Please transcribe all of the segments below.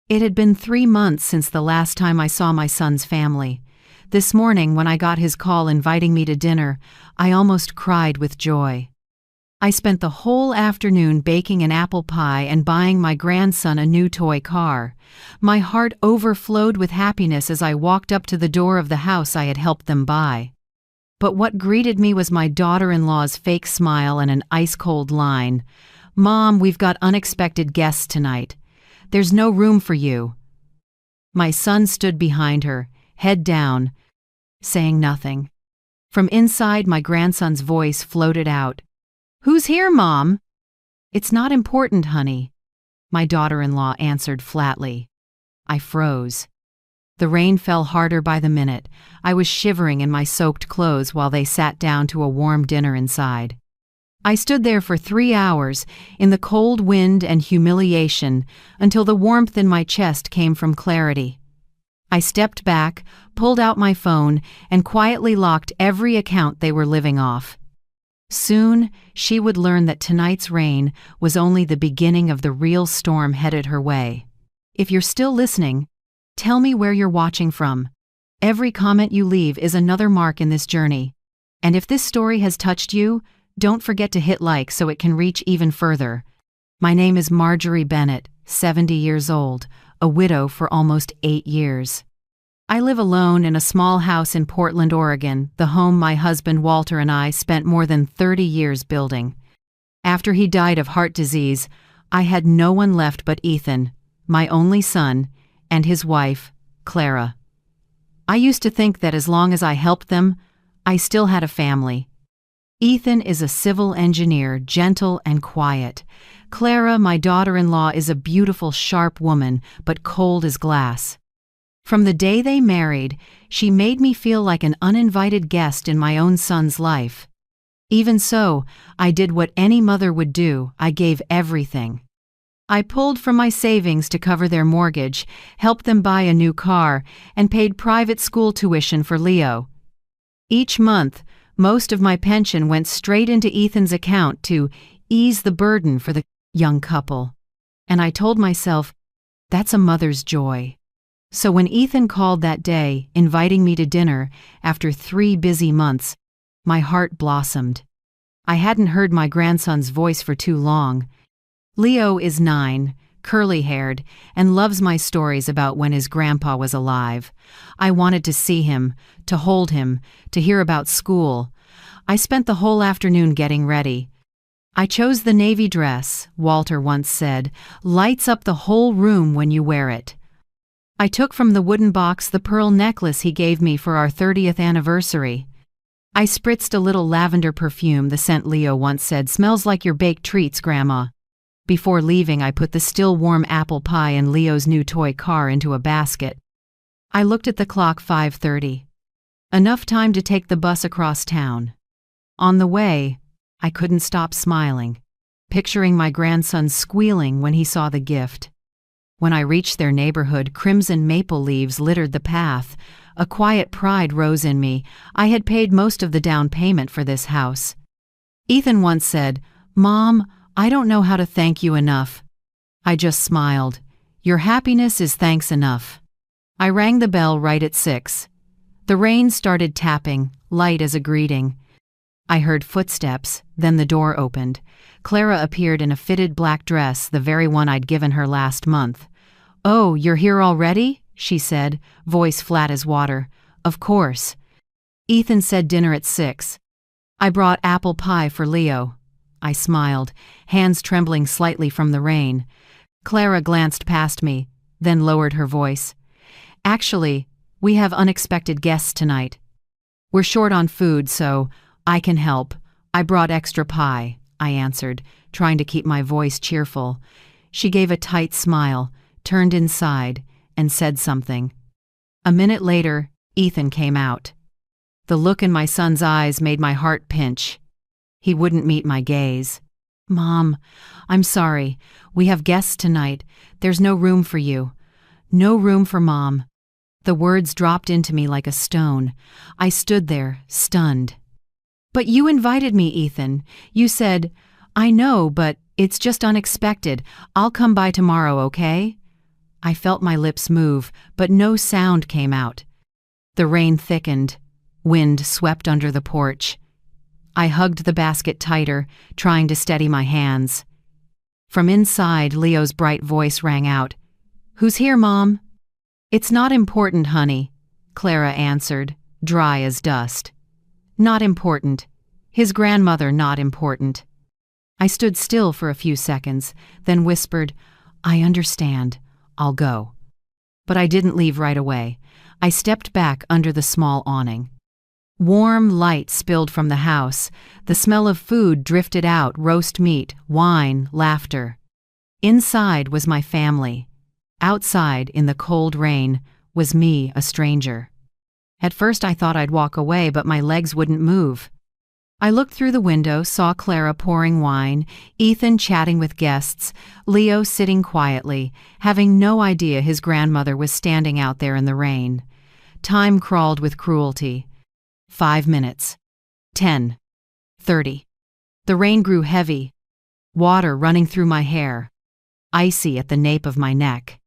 It had been 3 months since the last time I saw my son's family. This morning, when I got his call inviting me to dinner, I almost cried with joy. I spent the whole afternoon baking an apple pie and buying my grandson a new toy car. My heart overflowed with happiness as I walked up to the door of the house I had helped them buy. But what greeted me was my daughter-in-law's fake smile and an ice-cold line. "Mom, we've got unexpected guests tonight. There's no room for you." My son stood behind her, head down, saying nothing. From inside, my grandson's voice floated out. "Who's here, Mom?" "It's not important, honey," my daughter-in-law answered flatly. I froze. The rain fell harder by the minute. I was shivering in my soaked clothes while they sat down to a warm dinner inside. I stood there for 3 hours, in the cold wind and humiliation, until the warmth in my chest came from clarity. I stepped back, pulled out my phone, and quietly locked every account they were living off. Soon, she would learn that tonight's rain was only the beginning of the real storm headed her way. If you're still listening, tell me where you're watching from. Every comment you leave is another mark in this journey. And if this story has touched you, don't forget to hit like so it can reach even further. My name is Marjorie Bennett, 70 years old, a widow for almost 8 years. I live alone in a small house in Portland, Oregon, the home my husband Walter and I spent more than 30 years building. After he died of heart disease, I had no one left but Ethan, my only son, and his wife, Clara. I used to think that as long as I helped them, I still had a family. Ethan is a civil engineer, gentle and quiet. Clara, my daughter-in-law, is a beautiful, sharp woman, but cold as glass. From the day they married, she made me feel like an uninvited guest in my own son's life. Even so, I did what any mother would do. I gave everything. I pulled from my savings to cover their mortgage, helped them buy a new car, and paid private school tuition for Leo. Each month, most of my pension went straight into Ethan's account to ease the burden for the young couple. And I told myself, that's a mother's joy. So when Ethan called that day, inviting me to dinner after 3 busy months, my heart blossomed. I hadn't heard my grandson's voice for too long. Leo is 9, curly-haired, and loves my stories about when his grandpa was alive. I wanted to see him, to hold him, to hear about school. I spent the whole afternoon getting ready. I chose the navy dress, Walter once said, lights up the whole room when you wear it. I took from the wooden box the pearl necklace he gave me for our 30th anniversary. I spritzed a little lavender perfume, the scent Leo once said, "Smells like your baked treats, Grandma." Before leaving, I put the still warm apple pie and Leo's new toy car into a basket. I looked at the clock, 5:30. Enough time to take the bus across town. On the way, I couldn't stop smiling, picturing my grandson squealing when he saw the gift. When I reached their neighborhood, crimson maple leaves littered the path. A quiet pride rose in me. I had paid most of the down payment for this house. Ethan once said, "Mom, I don't know how to thank you enough." I just smiled. Your happiness is thanks enough. I rang the bell right at 6. The rain started tapping, light as a greeting. I heard footsteps, then the door opened. Clara appeared in a fitted black dress, the very one I'd given her last month. "Oh, you're here already?" she said, voice flat as water. "Of course." Ethan said dinner at 6. I brought apple pie for Leo. I smiled, hands trembling slightly from the rain. Clara glanced past me, then lowered her voice. "Actually, we have unexpected guests tonight. We're short on food, so I can help. I brought extra pie," I answered, trying to keep my voice cheerful. She gave a tight smile, turned inside, and said something. A minute later, Ethan came out. The look in my son's eyes made my heart pinch. He wouldn't meet my gaze. "Mom, I'm sorry. We have guests tonight. There's no room for you. No room for Mom." The words dropped into me like a stone. I stood there, stunned. "But you invited me, Ethan. You said, 'I know, but it's just unexpected. I'll come by tomorrow, okay?'" I felt my lips move, but no sound came out. The rain thickened. Wind swept under the porch. I hugged the basket tighter, trying to steady my hands. From inside, Leo's bright voice rang out. "Who's here, Mom?" "It's not important, honey," Clara answered, dry as dust. Not important. His grandmother not important. I stood still for a few seconds, then whispered, "I understand. I'll go." But I didn't leave right away. I stepped back under the small awning. Warm light spilled from the house. The smell of food drifted out, roast meat, wine, laughter. Inside was my family. Outside, in the cold rain, was me, a stranger. At first I thought I'd walk away, but my legs wouldn't move. I looked through the window, saw Clara pouring wine, Ethan chatting with guests, Leo sitting quietly, having no idea his grandmother was standing out there in the rain. Time crawled with cruelty. 5 minutes. 10. 30. The rain grew heavy. Water running through my hair. Icy at the nape of my neck.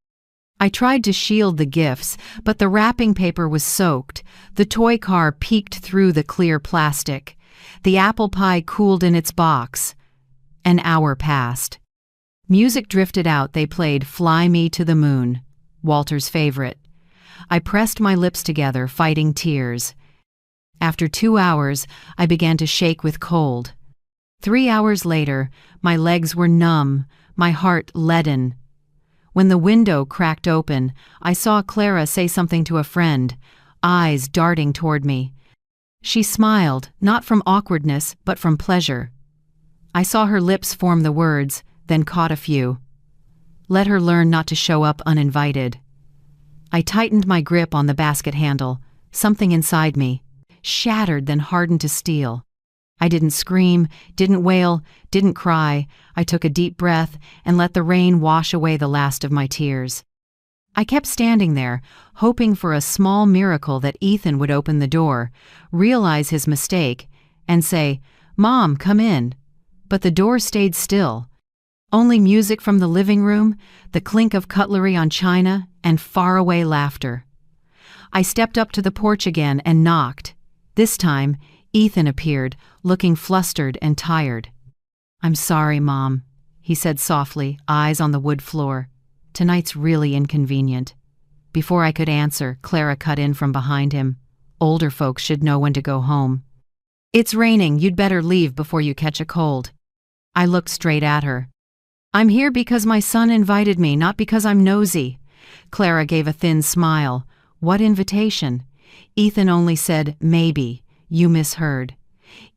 I tried to shield the gifts, but the wrapping paper was soaked. The toy car peeked through the clear plastic. The apple pie cooled in its box. An hour passed. Music drifted out. They played "Fly Me to the Moon," Walter's favorite. I pressed my lips together, fighting tears. After 2 hours, I began to shake with cold. 3 hours later, my legs were numb, my heart leaden. When the window cracked open, I saw Clara say something to a friend, eyes darting toward me. She smiled, not from awkwardness, but from pleasure. I saw her lips form the words, then caught a few. Let her learn not to show up uninvited. I tightened my grip on the basket handle. Something inside me, shattered then hardened to steel. I didn't scream, didn't wail, didn't cry. I took a deep breath and let the rain wash away the last of my tears. I kept standing there, hoping for a small miracle that Ethan would open the door, realize his mistake, and say, "Mom, come in." But the door stayed still. Only music from the living room, the clink of cutlery on china, and faraway laughter. I stepped up to the porch again and knocked. This time, Ethan appeared, looking flustered and tired. "I'm sorry, Mom," he said softly, eyes on the wood floor. "Tonight's really inconvenient." Before I could answer, Clara cut in from behind him. "Older folks should know when to go home." "It's raining, you'd better leave before you catch a cold." I looked straight at her. "I'm here because my son invited me, not because I'm nosy." Clara gave a thin smile. "What invitation?" Ethan only said, "Maybe. You misheard."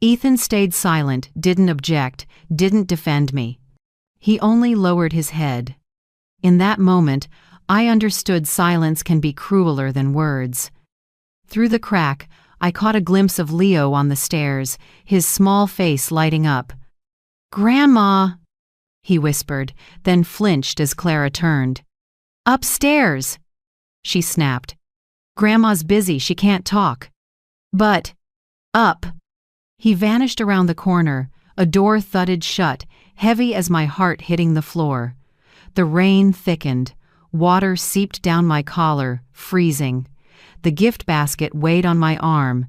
Ethan stayed silent, didn't object, didn't defend me. He only lowered his head. In that moment, I understood silence can be crueler than words. Through the crack, I caught a glimpse of Leo on the stairs, his small face lighting up. "Grandma," he whispered, then flinched as Clara turned. "Upstairs," she snapped. "Grandma's busy, she can't talk." "But, up." He vanished around the corner, a door thudded shut, heavy as my heart hitting the floor. The rain thickened, water seeped down my collar, freezing. The gift basket weighed on my arm.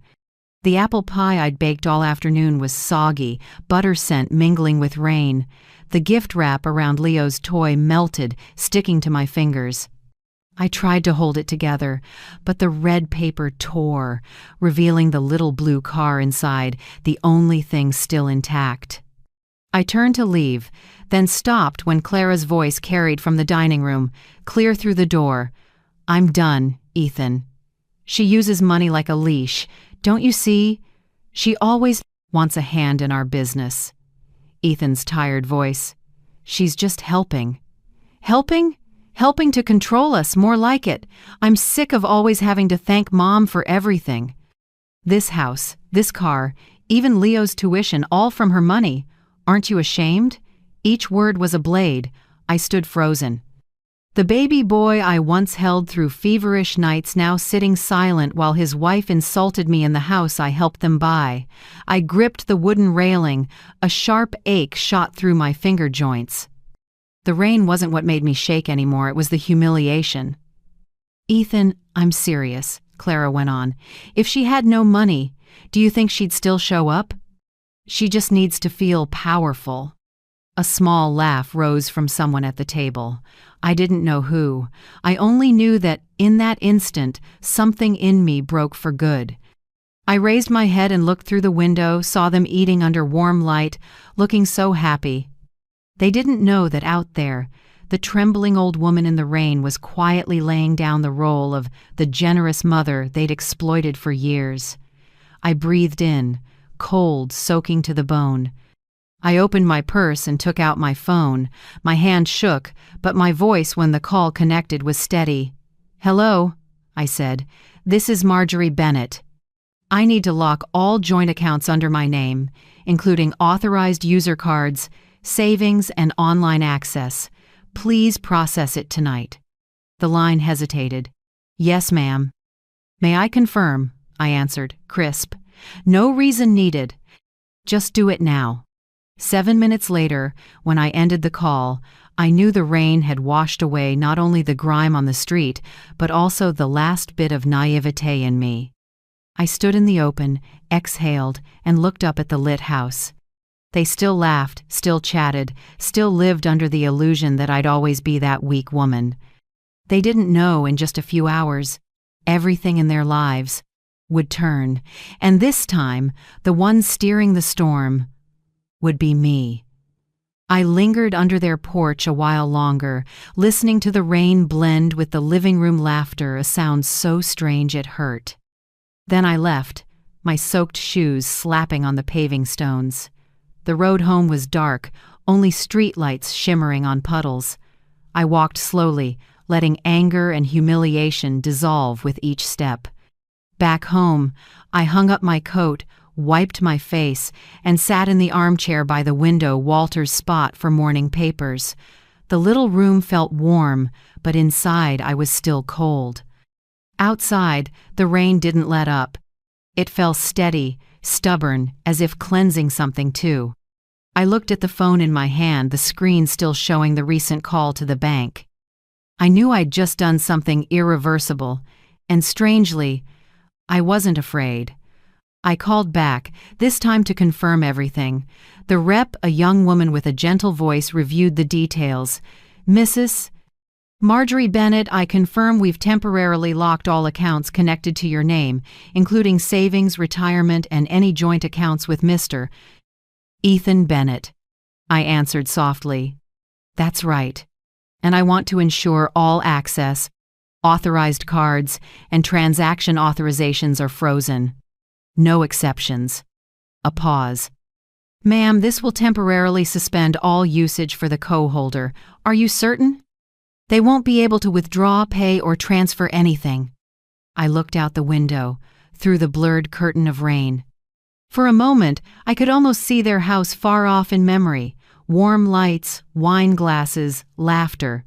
The apple pie I'd baked all afternoon was soggy, butter scent mingling with rain. The gift wrap around Leo's toy melted, sticking to my fingers. I tried to hold it together, but the red paper tore, revealing the little blue car inside, the only thing still intact. I turned to leave, then stopped when Clara's voice carried from the dining room, clear through the door. "I'm done, Ethan. She uses money like a leash. Don't you see? She always wants a hand in our business." Ethan's tired voice. "She's just helping." "Helping? Helping to control us, more like it. I'm sick of always having to thank Mom for everything. This house, this car, even Leo's tuition, all from her money. Aren't you ashamed?" Each word was a blade. I stood frozen. The baby boy I once held through feverish nights now sitting silent while his wife insulted me in the house I helped them buy. I gripped the wooden railing. A sharp ache shot through my finger joints. The rain wasn't what made me shake anymore, it was the humiliation. "Ethan, I'm serious," Clara went on. "If she had no money, do you think she'd still show up? She just needs to feel powerful." A small laugh rose from someone at the table. I didn't know who. I only knew that, in that instant, something in me broke for good. I raised my head and looked through the window, saw them eating under warm light, looking so happy. They didn't know that out there, the trembling old woman in the rain was quietly laying down the role of the generous mother they'd exploited for years. I breathed in, cold, soaking to the bone. I opened my purse and took out my phone. My hand shook, but my voice when the call connected was steady. "Hello," I said. "This is Marjorie Bennett. I need to lock all joint accounts under my name, including authorized user cards, savings, and online access. Please process it tonight." The line hesitated. "Yes, ma'am." "May I confirm?" I answered, crisp. "No reason needed. Just do it now." 7 minutes later, when I ended the call, I knew the rain had washed away not only the grime on the street, but also the last bit of naivete in me. I stood in the open, exhaled, and looked up at the lit house. They still laughed, still chatted, still lived under the illusion that I'd always be that weak woman. They didn't know in just a few hours, everything in their lives would turn, and this time, the one steering the storm would be me. I lingered under their porch a while longer, listening to the rain blend with the living room laughter, a sound so strange it hurt. Then I left, my soaked shoes slapping on the paving stones. The road home was dark, only streetlights shimmering on puddles. I walked slowly, letting anger and humiliation dissolve with each step. Back home, I hung up my coat, wiped my face, and sat in the armchair by the window, Walter's spot for morning papers. The little room felt warm, but inside I was still cold. Outside, the rain didn't let up. It fell steady, stubborn, as if cleansing something too. I looked at the phone in my hand, the screen still showing the recent call to the bank. I knew I'd just done something irreversible, and strangely, I wasn't afraid. I called back, this time to confirm everything. The rep, a young woman with a gentle voice, reviewed the details. "Mrs. Marjorie Bennett, I confirm we've temporarily locked all accounts connected to your name, including savings, retirement, and any joint accounts with Mr. Ethan Bennett." I answered softly. "That's right. And I want to ensure all access, authorized cards, and transaction authorizations are frozen. No exceptions." A pause. "Ma'am, this will temporarily suspend all usage for the co-holder. Are you certain? They won't be able to withdraw, pay, or transfer anything." I looked out the window, through the blurred curtain of rain. For a moment, I could almost see their house far off in memory. Warm lights, wine glasses, laughter.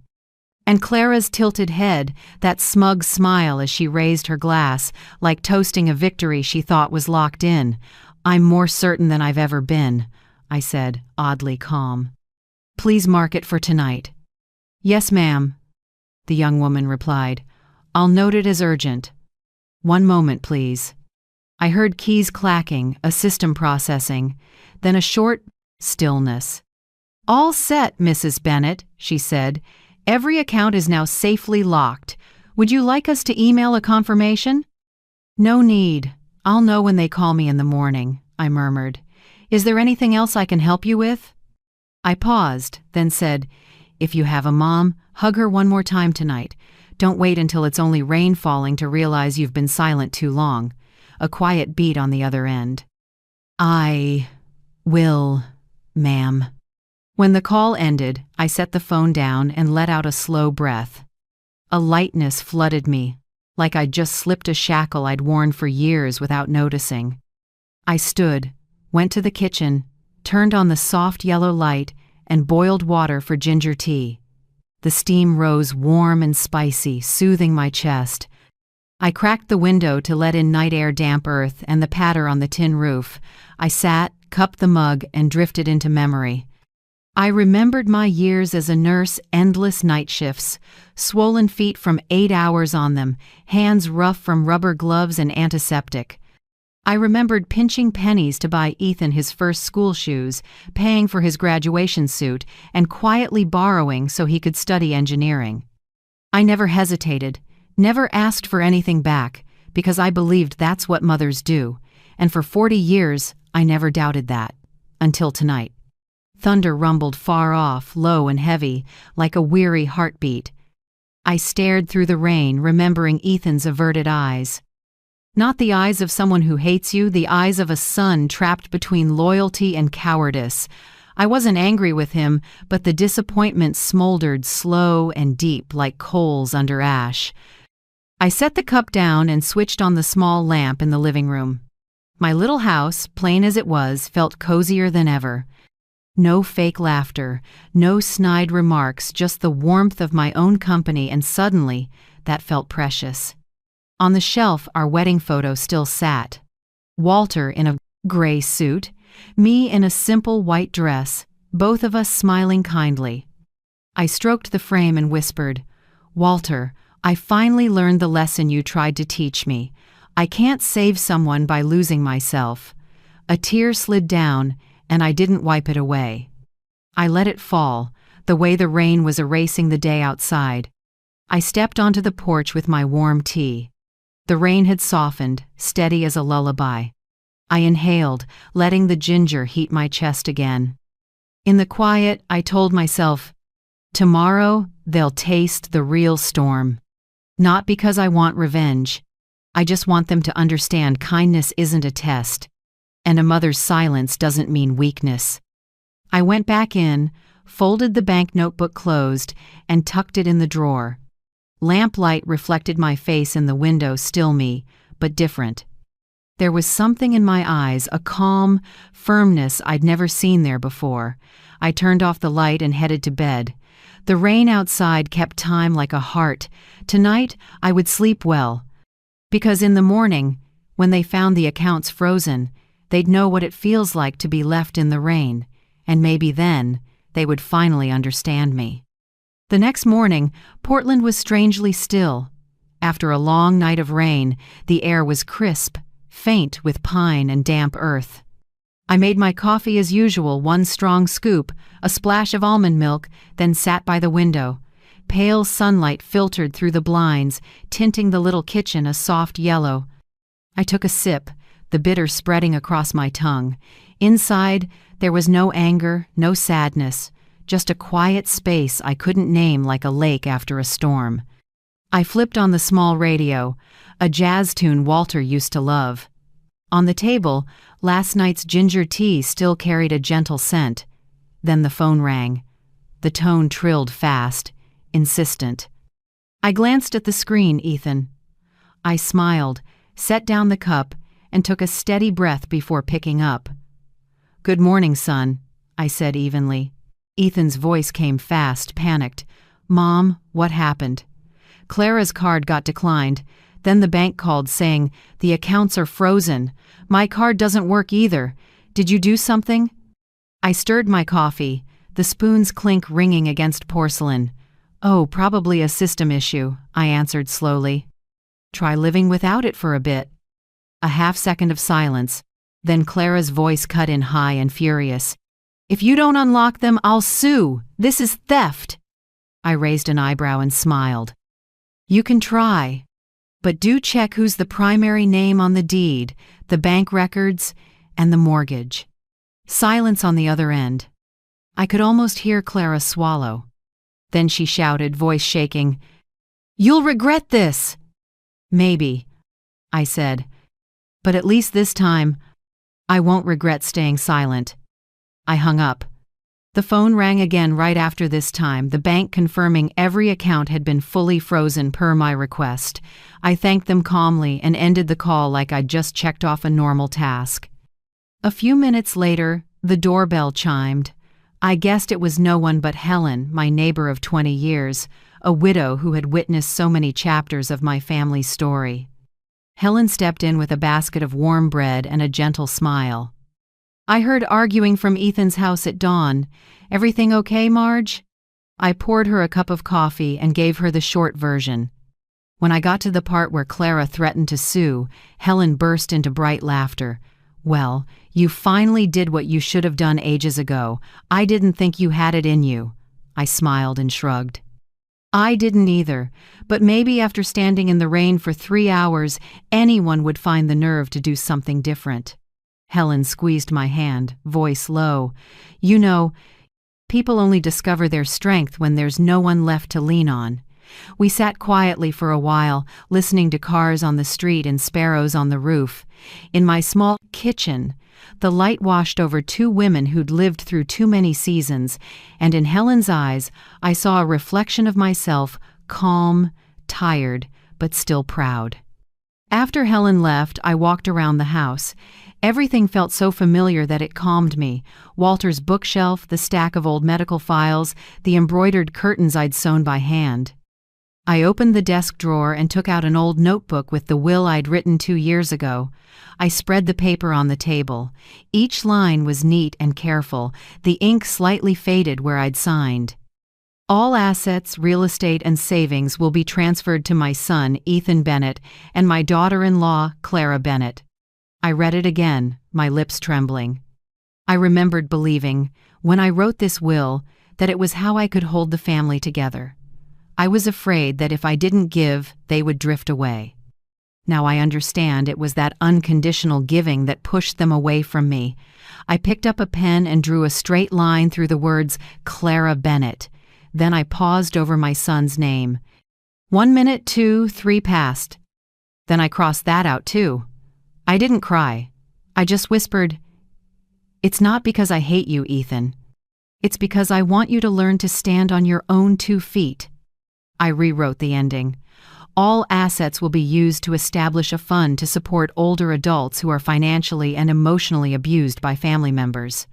And Clara's tilted head, that smug smile as she raised her glass, like toasting a victory she thought was locked in. "I'm more certain than I've ever been," I said, oddly calm. "Please mark it for tonight." "Yes, ma'am," the young woman replied. "I'll note it as urgent. One moment, please." I heard keys clacking, a system processing, then a short stillness. "All set, Mrs. Bennett," she said. "Every account is now safely locked. Would you like us to email a confirmation?" "No need. I'll know when they call me in the morning," I murmured. "Is there anything else I can help you with?" I paused, then said, "If you have a mom, hug her one more time tonight. Don't wait until it's only rain falling to realize you've been silent too long." A quiet beat on the other end. "I will, ma'am." When the call ended, I set the phone down and let out a slow breath. A lightness flooded me, like I'd just slipped a shackle I'd worn for years without noticing. I stood, went to the kitchen, turned on the soft yellow light, and boiled water for ginger tea. The steam rose warm and spicy, soothing my chest. I cracked the window to let in night air, damp earth, and the patter on the tin roof. I sat, cupped the mug, and drifted into memory. I remembered my years as a nurse, endless night shifts, swollen feet from 8 hours on them, hands rough from rubber gloves and antiseptic. I remembered pinching pennies to buy Ethan his first school shoes, paying for his graduation suit, and quietly borrowing so he could study engineering. I never hesitated, never asked for anything back, because I believed that's what mothers do, and for 40 years I never doubted that. Until tonight. Thunder rumbled far off, low and heavy, like a weary heartbeat. I stared through the rain, remembering Ethan's averted eyes. Not the eyes of someone who hates you, the eyes of a son trapped between loyalty and cowardice. I wasn't angry with him, but the disappointment smoldered slow and deep like coals under ash. I set the cup down and switched on the small lamp in the living room. My little house, plain as it was, felt cozier than ever. No fake laughter, no snide remarks, just the warmth of my own company, and suddenly, that felt precious. On the shelf, our wedding photo still sat. Walter in a gray suit, me in a simple white dress, both of us smiling kindly. I stroked the frame and whispered, "Walter, I finally learned the lesson you tried to teach me. I can't save someone by losing myself." A tear slid down, and I didn't wipe it away. I let it fall, the way the rain was erasing the day outside. I stepped onto the porch with my warm tea. The rain had softened, steady as a lullaby. I inhaled, letting the ginger heat my chest again. In the quiet, I told myself, tomorrow they'll taste the real storm. Not because I want revenge. I just want them to understand kindness isn't a test, and a mother's silence doesn't mean weakness. I went back in, folded the bank notebook closed, and tucked it in the drawer. Lamplight reflected my face in the window, still me, but different. There was something in my eyes, a calm firmness I'd never seen there before. I turned off the light and headed to bed. The rain outside kept time like a heart. Tonight, I would sleep well. Because in the morning, when they found the accounts frozen, they'd know what it feels like to be left in the rain, and maybe then they would finally understand me. The next morning, Portland was strangely still. After a long night of rain, the air was crisp, faint with pine and damp earth. I made my coffee as usual, one strong scoop, a splash of almond milk, then sat by the window. Pale sunlight filtered through the blinds, tinting the little kitchen a soft yellow. I took a sip, the bitter spreading across my tongue. Inside, there was no anger, no sadness, just a quiet space I couldn't name, like a lake after a storm. I flipped on the small radio, a jazz tune Walter used to love. On the table, last night's ginger tea still carried a gentle scent. Then the phone rang. The tone trilled fast, insistent. I glanced at the screen, Ethan. I smiled, set down the cup, and took a steady breath before picking up. "Good morning, son," I said evenly. Ethan's voice came fast, panicked. "Mom, what happened?" "Clara's card got declined. Then the bank called saying, the accounts are frozen. My card doesn't work either. Did you do something?" I stirred my coffee, the spoon's clink ringing against porcelain. "Oh, probably a system issue," I answered slowly. "Try living without it for a bit." A half-second of silence, then Clara's voice cut in high and furious. "If you don't unlock them, I'll sue. This is theft." I raised an eyebrow and smiled. "You can try. But do check who's the primary name on the deed, the bank records, and the mortgage." Silence on the other end. I could almost hear Clara swallow. Then she shouted, voice shaking, "You'll regret this!" "Maybe," I said. "But at least this time, I won't regret staying silent." I hung up. The phone rang again right after this time, the bank confirming every account had been fully frozen per my request. I thanked them calmly and ended the call like I'd just checked off a normal task. A few minutes later, the doorbell chimed. I guessed it was no one but Helen, my neighbor of 20 years, a widow who had witnessed so many chapters of my family's story. Helen stepped in with a basket of warm bread and a gentle smile. I heard arguing from Ethan's house at dawn. Everything okay, Marge? I poured her a cup of coffee and gave her the short version. When I got to the part where Clara threatened to sue, Helen burst into bright laughter. Well, you finally did what you should have done ages ago. I didn't think you had it in you. I smiled and shrugged. I didn't either, but maybe after standing in the rain for 3 hours, anyone would find the nerve to do something different. Helen squeezed my hand, voice low. You know, people only discover their strength when there's no one left to lean on. We sat quietly for a while, listening to cars on the street and sparrows on the roof. In my small kitchen, the light washed over 2 women who'd lived through too many seasons, and in Helen's eyes, I saw a reflection of myself, calm, tired, but still proud. After Helen left, I walked around the house. Everything felt so familiar that it calmed me. Walter's bookshelf, the stack of old medical files, the embroidered curtains I'd sewn by hand. I opened the desk drawer and took out an old notebook with the will I'd written 2 years ago. I spread the paper on the table. Each line was neat and careful, the ink slightly faded where I'd signed. All assets, real estate, and savings will be transferred to my son, Ethan Bennett, and my daughter-in-law, Clara Bennett. I read it again, my lips trembling. I remembered believing, when I wrote this will, that it was how I could hold the family together. I was afraid that if I didn't give, they would drift away. Now I understand it was that unconditional giving that pushed them away from me. I picked up a pen and drew a straight line through the words Clara Bennett. Then I paused over my son's name. 1 minute, 2, 3 passed. Then I crossed that out too. I didn't cry. I just whispered, "It's not because I hate you, Ethan. It's because I want you to learn to stand on your own 2 feet. I rewrote the ending. All assets will be used to establish a fund to support older adults who are financially and emotionally abused by family members.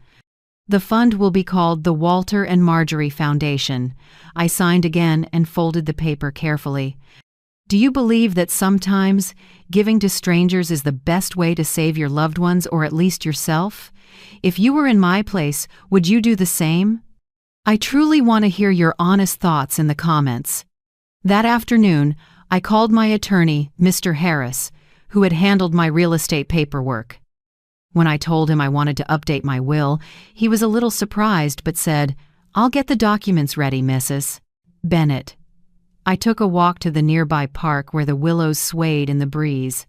The fund will be called the Walter and Marjorie Foundation. I signed again and folded the paper carefully. Do you believe that sometimes giving to strangers is the best way to save your loved ones or at least yourself? If you were in my place, would you do the same? I truly want to hear your honest thoughts in the comments. That afternoon, I called my attorney, Mr. Harris, who had handled my real estate paperwork. When I told him I wanted to update my will, he was a little surprised but said, "I'll get the documents ready, Mrs. Bennett." I took a walk to the nearby park where the willows swayed in the breeze.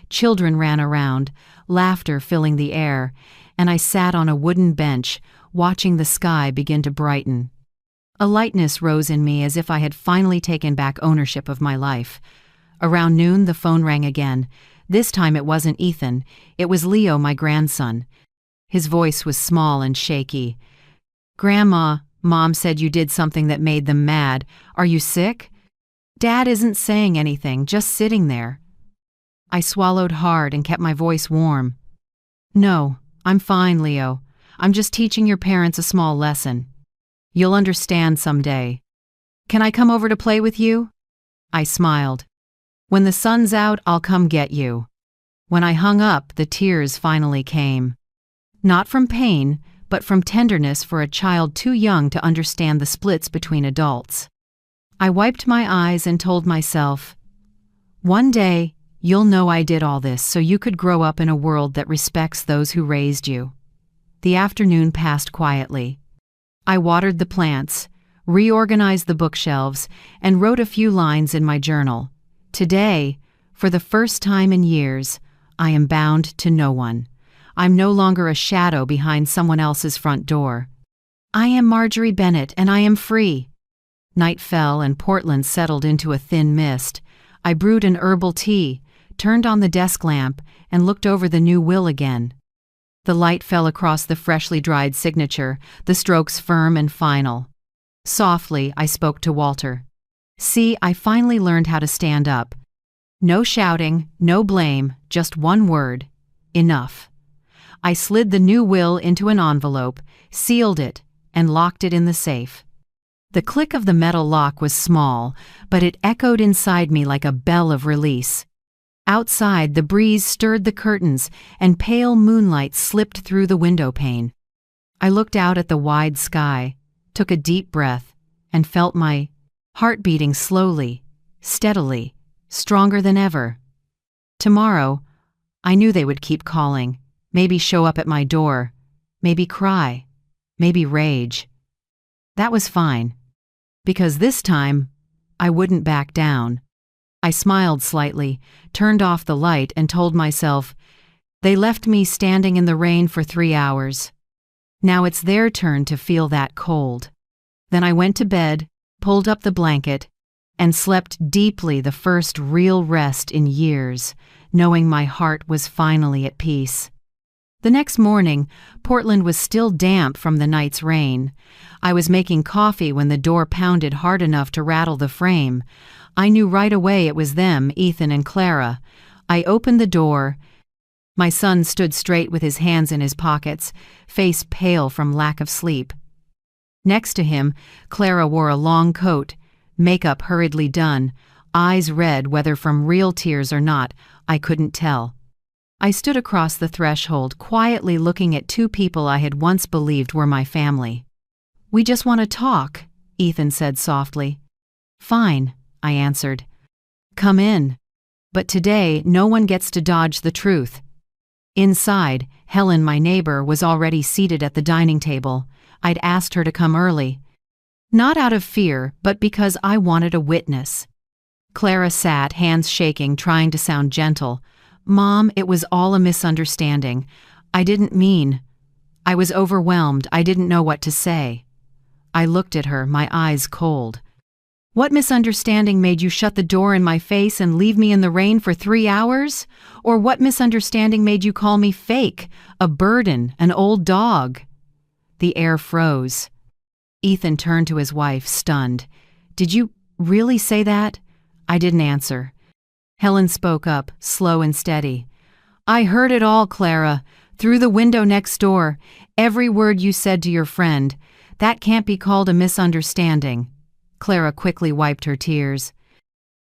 Children ran around, laughter filling the air, and I sat on a wooden bench, watching the sky begin to brighten. A lightness rose in me as if I had finally taken back ownership of my life. Around noon, the phone rang again. This time it wasn't Ethan. It was Leo, my grandson. His voice was small and shaky. "Grandma, Mom said you did something that made them mad. Are you sick?" "Dad isn't saying anything, just sitting there." I swallowed hard and kept my voice warm. "No, I'm fine, Leo. I'm just teaching your parents a small lesson. You'll understand someday. Can I come over to play with you?" I smiled. "When the sun's out, I'll come get you." When I hung up, the tears finally came. Not from pain, but from tenderness for a child too young to understand the splits between adults. I wiped my eyes and told myself, "One day, you'll know I did all this so you could grow up in a world that respects those who raised you." The afternoon passed quietly. I watered the plants, reorganized the bookshelves, and wrote a few lines in my journal. Today, for the first time in years, I am bound to no one. I'm no longer a shadow behind someone else's front door. I am Marjorie Bennett, and I am free. Night fell and Portland settled into a thin mist. I brewed an herbal tea, turned on the desk lamp, and looked over the new will again. The light fell across the freshly dried signature, the strokes firm and final. Softly, I spoke to Walter. "See, I finally learned how to stand up. No shouting, no blame, just one word. Enough." I slid the new will into an envelope, sealed it, and locked it in the safe. The click of the metal lock was small, but it echoed inside me like a bell of release. Outside, the breeze stirred the curtains, and pale moonlight slipped through the window pane. I looked out at the wide sky, took a deep breath, and felt my heart beating slowly, steadily, stronger than ever. Tomorrow, I knew they would keep calling, maybe show up at my door, maybe cry, maybe rage. That was fine, because this time, I wouldn't back down. I smiled slightly, turned off the light, and told myself, they left me standing in the rain for 3 hours. Now it's their turn to feel that cold. Then I went to bed, pulled up the blanket, and slept deeply, the first real rest in years, knowing my heart was finally at peace. The next morning, Portland was still damp from the night's rain. I was making coffee when the door pounded hard enough to rattle the frame. I knew right away it was them, Ethan and Clara. I opened the door. My son stood straight with his hands in his pockets, face pale from lack of sleep. Next to him, Clara wore a long coat, makeup hurriedly done, eyes red, whether from real tears or not, I couldn't tell. I stood across the threshold, quietly looking at two people I had once believed were my family. "We just want to talk," Ethan said softly. "Fine," I answered. "Come in. But today, no one gets to dodge the truth." Inside, Helen, my neighbor, was already seated at the dining table. I'd asked her to come early. Not out of fear, but because I wanted a witness. Clara sat, hands shaking, trying to sound gentle. "Mom, it was all a misunderstanding. I didn't mean." I was overwhelmed. I didn't know what to say. I looked at her, my eyes cold. "What misunderstanding made you shut the door in my face and leave me in the rain for 3 hours? Or what misunderstanding made you call me fake, a burden, an old dog?" The air froze. Ethan turned to his wife, stunned. "Did you really say that?" I didn't answer. Helen spoke up, slow and steady. "I heard it all, Clara, through the window next door. Every word you said to your friend. That can't be called a misunderstanding." Clara quickly wiped her tears.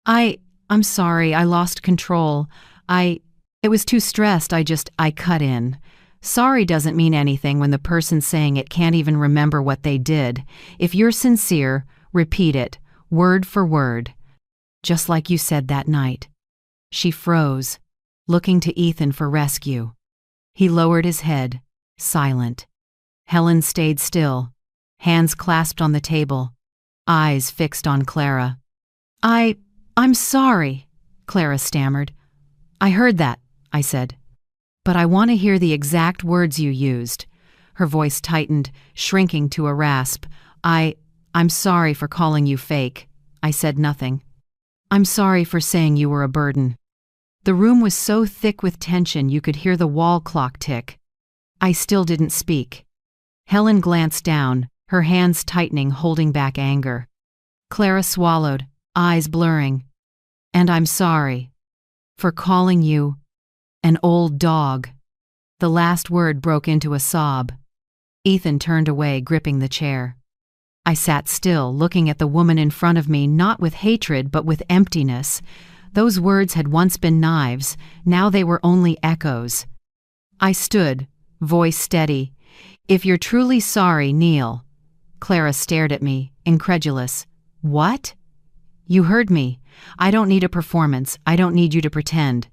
I'm sorry, I lost control. It was too stressed, I cut in. Sorry doesn't mean anything when the person saying it can't even remember what they did. If you're sincere, repeat it, word for word. Just like you said that night. She froze, looking to Ethan for rescue. He lowered his head, silent. Helen stayed still, hands clasped on the table, eyes fixed on Clara. I'm sorry," Clara stammered. "I heard that," I said. "But I want to hear the exact words you used." Her voice tightened, shrinking to a rasp. I'm sorry for calling you fake." I said nothing. "I'm sorry for saying you were a burden." The room was so thick with tension you could hear the wall clock tick. I still didn't speak. Helen glanced down, her hands tightening, holding back anger. Clara swallowed, eyes blurring. "And I'm sorry for calling you an old dog." The last word broke into a sob. Ethan turned away, gripping the chair. I sat still, looking at the woman in front of me, not with hatred but with emptiness. Those words had once been knives, now they were only echoes. I stood, voice steady. "If you're truly sorry, kneel." Clara stared at me, incredulous. "What?" "You heard me. I don't need a performance. I don't need you to pretend.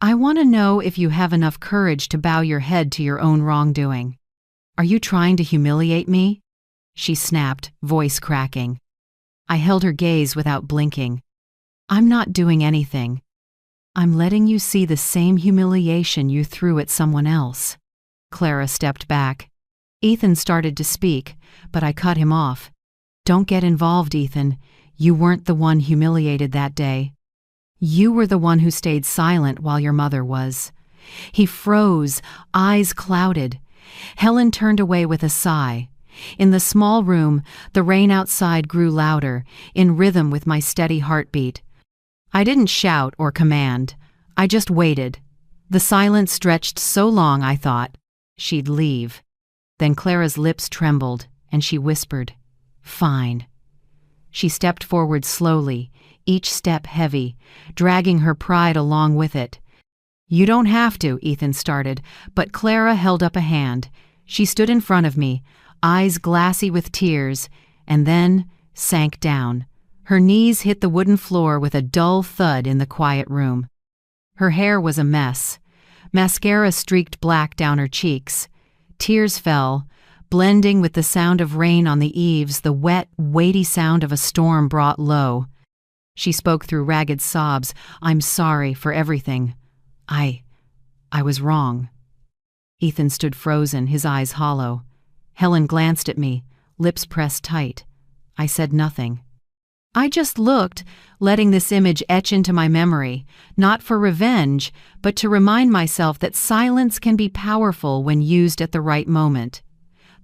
I want to know if you have enough courage to bow your head to your own wrongdoing. Are you trying to humiliate me?" She snapped, voice cracking. I held her gaze without blinking. "I'm not doing anything. I'm letting you see the same humiliation you threw at someone else." Clara stepped back. Ethan started to speak, but I cut him off. "Don't get involved, Ethan. You weren't the one humiliated that day. You were the one who stayed silent while your mother was." He froze, eyes clouded. Helen turned away with a sigh. In the small room, the rain outside grew louder, in rhythm with my steady heartbeat. I didn't shout or command. I just waited. The silence stretched so long I thought she'd leave. Then Clara's lips trembled, and she whispered, "Fine." She stepped forward slowly, each step heavy, dragging her pride along with it. "You don't have to," Ethan started, but Clara held up a hand. She stood in front of me, eyes glassy with tears, and then sank down. Her knees hit the wooden floor with a dull thud in the quiet room. Her hair was a mess. Mascara streaked black down her cheeks. Tears fell, blending with the sound of rain on the eaves, the wet, weighty sound of a storm brought low. She spoke through ragged sobs. "I'm sorry for everything. I was wrong." Ethan stood frozen, his eyes hollow. Helen glanced at me, lips pressed tight. I said nothing. I just looked, letting this image etch into my memory, not for revenge, but to remind myself that silence can be powerful when used at the right moment.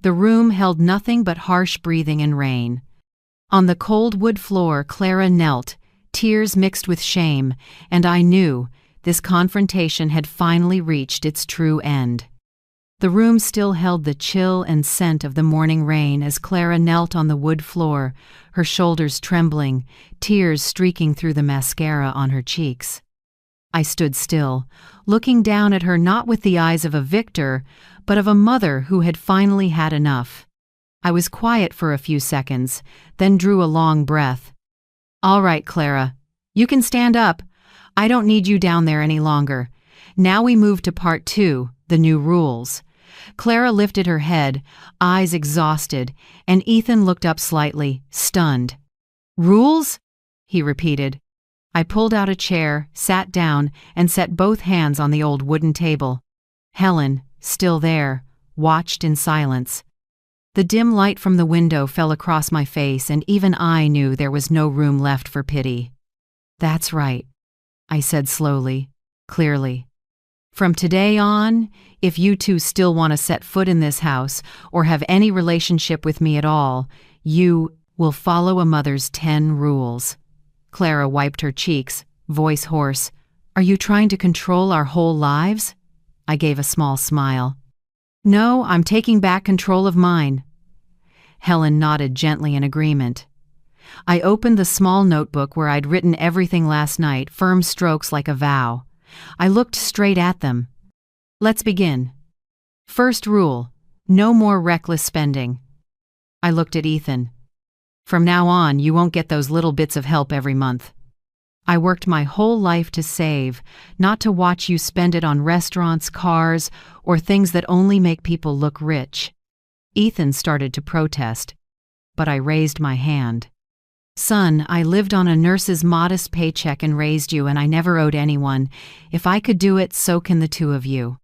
The room held nothing but harsh breathing and rain. On the cold wood floor, Clara knelt, tears mixed with shame, and I knew this confrontation had finally reached its true end. The room still held the chill and scent of the morning rain as Clara knelt on the wood floor, her shoulders trembling, tears streaking through the mascara on her cheeks. I stood still, looking down at her not with the eyes of a victor, but of a mother who had finally had enough. I was quiet for a few seconds, then drew a long breath. "All right, Clara. You can stand up. I don't need you down there any longer. Now we move to part 2, the new rules." Clara lifted her head, eyes exhausted, and Ethan looked up slightly, stunned. "Rules?" he repeated. I pulled out a chair, sat down, and set both hands on the old wooden table. Helen, still there, watched in silence. The dim light from the window fell across my face, and even I knew there was no room left for pity. "That's right," I said slowly, clearly. "From today on, if you two still want to set foot in this house or have any relationship with me at all, you will follow a mother's 10 rules." Clara wiped her cheeks, voice hoarse. "Are you trying to control our whole lives?" I gave a small smile. "No, I'm taking back control of mine." Helen nodded gently in agreement. I opened the small notebook where I'd written everything last night, firm strokes like a vow. I looked straight at them. "Let's begin. First rule, no more reckless spending." I looked at Ethan. "From now on, you won't get those little bits of help every month. I worked my whole life to save, not to watch you spend it on restaurants, cars, or things that only make people look rich." Ethan started to protest, but I raised my hand. "Son, I lived on a nurse's modest paycheck and raised you, and I never owed anyone. If I could do it, so can the two of you.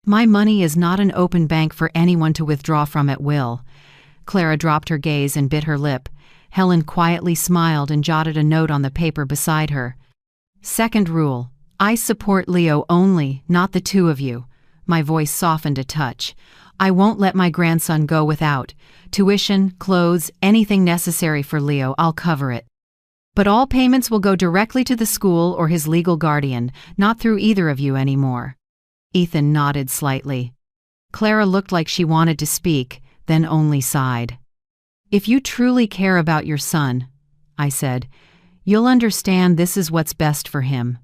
My money is not an open bank for anyone to withdraw from at will." Clara dropped her gaze and bit her lip. Helen quietly smiled and jotted a note on the paper beside her. "Second rule, I support Leo only, not the two of you." My voice softened a touch. "I won't let my grandson go without. Tuition, clothes, anything necessary for Leo, I'll cover it. But all payments will go directly to the school or his legal guardian, not through either of you anymore." Ethan nodded slightly. Clara looked like she wanted to speak, then only sighed. "If you truly care about your son," I said, "you'll understand this is what's best for him."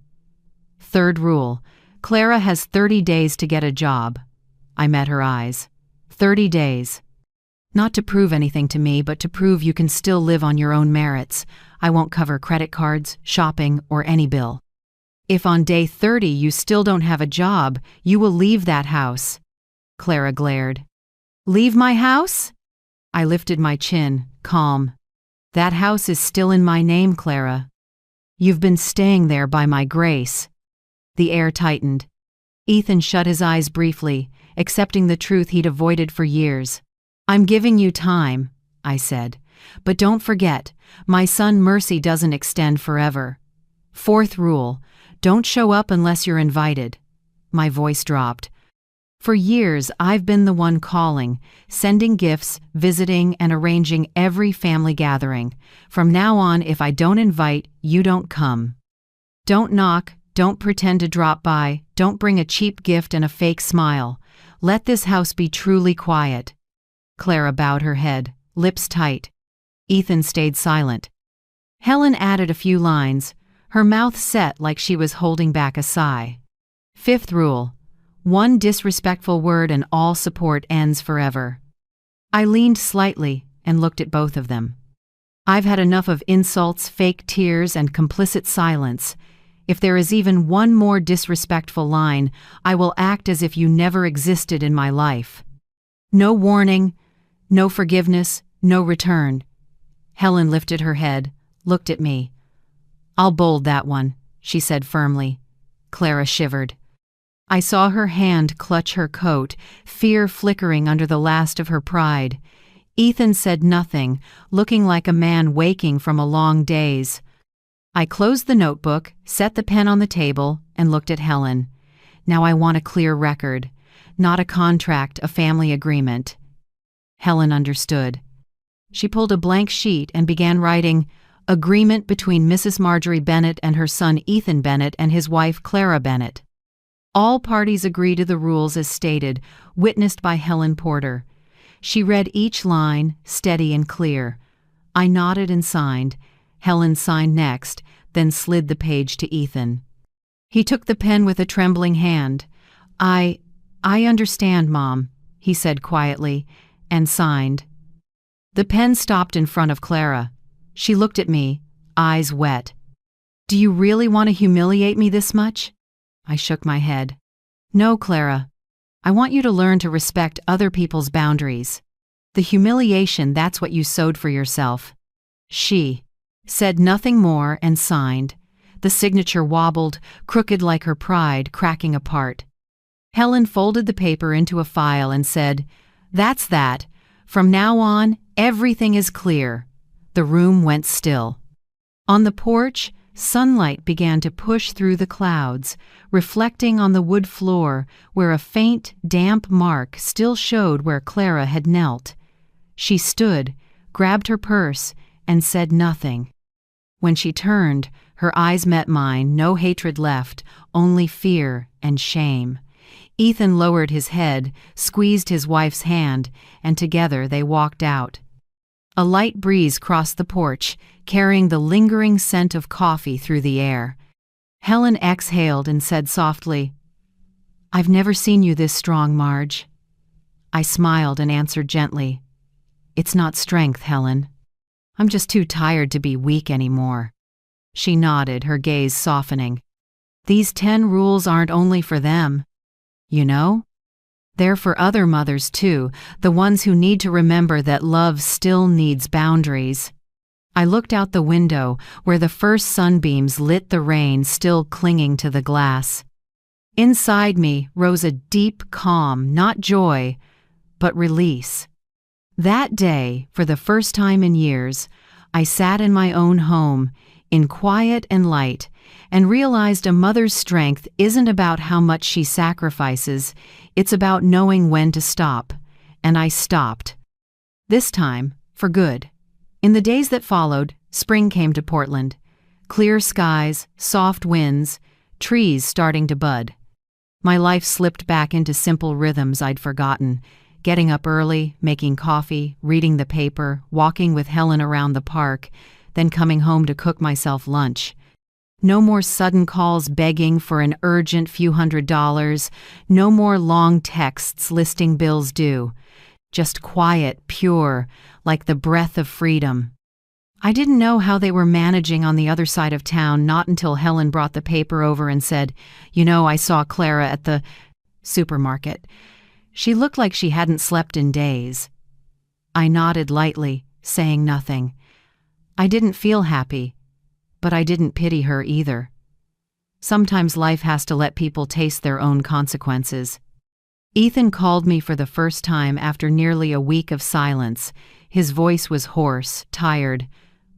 Third rule, Clara has 30 days to get a job. I met her eyes. 30 days. Not to prove anything to me, but to prove you can still live on your own merits. I won't cover credit cards, shopping, or any bill. If on day 30 you still don't have a job, you will leave that house." Clara glared. "Leave my house?" I lifted my chin, calm. "That house is still in my name, Clara. You've been staying there by my grace." The air tightened. Ethan shut his eyes briefly, accepting the truth he'd avoided for years. "I'm giving you time," I said. "But don't forget, my son Mercy doesn't extend forever." Fourth rule, don't show up unless you're invited. My voice dropped. For years, I've been the one calling, sending gifts, visiting, and arranging every family gathering. From now on, if I don't invite, you don't come. Don't knock, don't pretend to drop by, don't bring a cheap gift and a fake smile. Let this house be truly quiet. Clara bowed her head, lips tight. Ethan stayed silent. Helen added a few lines, her mouth set like she was holding back a sigh. Fifth rule: one disrespectful word and all support ends forever. I leaned slightly and looked at both of them. I've had enough of insults, fake tears, and complicit silence. If there is even one more disrespectful line, I will act as if you never existed in my life. No warning, no forgiveness, no return. Helen lifted her head, looked at me. I'll bold that one, she said firmly. Clara shivered. I saw her hand clutch her coat, fear flickering under the last of her pride. Ethan said nothing, looking like a man waking from a long daze. I closed the notebook, set the pen on the table, and looked at Helen. Now I want a clear record, not a contract, a family agreement. Helen understood. She pulled a blank sheet and began writing, "Agreement between Mrs. Marjorie Bennett and her son Ethan Bennett and his wife Clara Bennett. All parties agree to the rules as stated, witnessed by Helen Porter." She read each line, steady and clear. I nodded and signed. Helen signed next, then slid the page to Ethan. He took the pen with a trembling hand. I understand, Mom," he said quietly, and signed. The pen stopped in front of Clara. She looked at me, eyes wet. "Do you really want to humiliate me this much?" I shook my head. "No, Clara. I want you to learn to respect other people's boundaries. The humiliation, that's what you sowed for yourself." She said nothing more and signed. The signature wobbled, crooked like her pride, cracking apart. Helen folded the paper into a file and said, "That's that. From now on, everything is clear." The room went still. On the porch, sunlight began to push through the clouds, reflecting on the wood floor where a faint, damp mark still showed where Clara had knelt. She stood, grabbed her purse, and said nothing. When she turned, her eyes met mine, no hatred left, only fear and shame. Ethan lowered his head, squeezed his wife's hand, and together they walked out. A light breeze crossed the porch, carrying the lingering scent of coffee through the air. Helen exhaled and said softly, "I've never seen you this strong, Marge." I smiled and answered gently, "It's not strength, Helen. I'm just too tired to be weak anymore." She nodded, her gaze softening. "These 10 rules aren't only for them. You know? They're for other mothers too, the ones who need to remember that love still needs boundaries." I looked out the window, where the first sunbeams lit the rain still clinging to the glass. Inside me rose a deep calm, not joy, but release. That day, for the first time in years, I sat in my own home, in quiet and light, and realized a mother's strength isn't about how much she sacrifices, it's about knowing when to stop. And I stopped. This time, for good. In the days that followed, spring came to Portland. Clear skies, soft winds, trees starting to bud. My life slipped back into simple rhythms I'd forgotten. Getting up early, making coffee, reading the paper, walking with Helen around the park, then coming home to cook myself lunch. No more sudden calls begging for an urgent few $100s, no more long texts listing bills due. Just quiet, pure, like the breath of freedom. I didn't know how they were managing on the other side of town, not until Helen brought the paper over and said, "You know, I saw Clara at the supermarket. She looked like she hadn't slept in days." I nodded lightly, saying nothing. I didn't feel happy, but I didn't pity her either. Sometimes life has to let people taste their own consequences. Ethan called me for the first time after nearly a week of silence. His voice was hoarse, tired.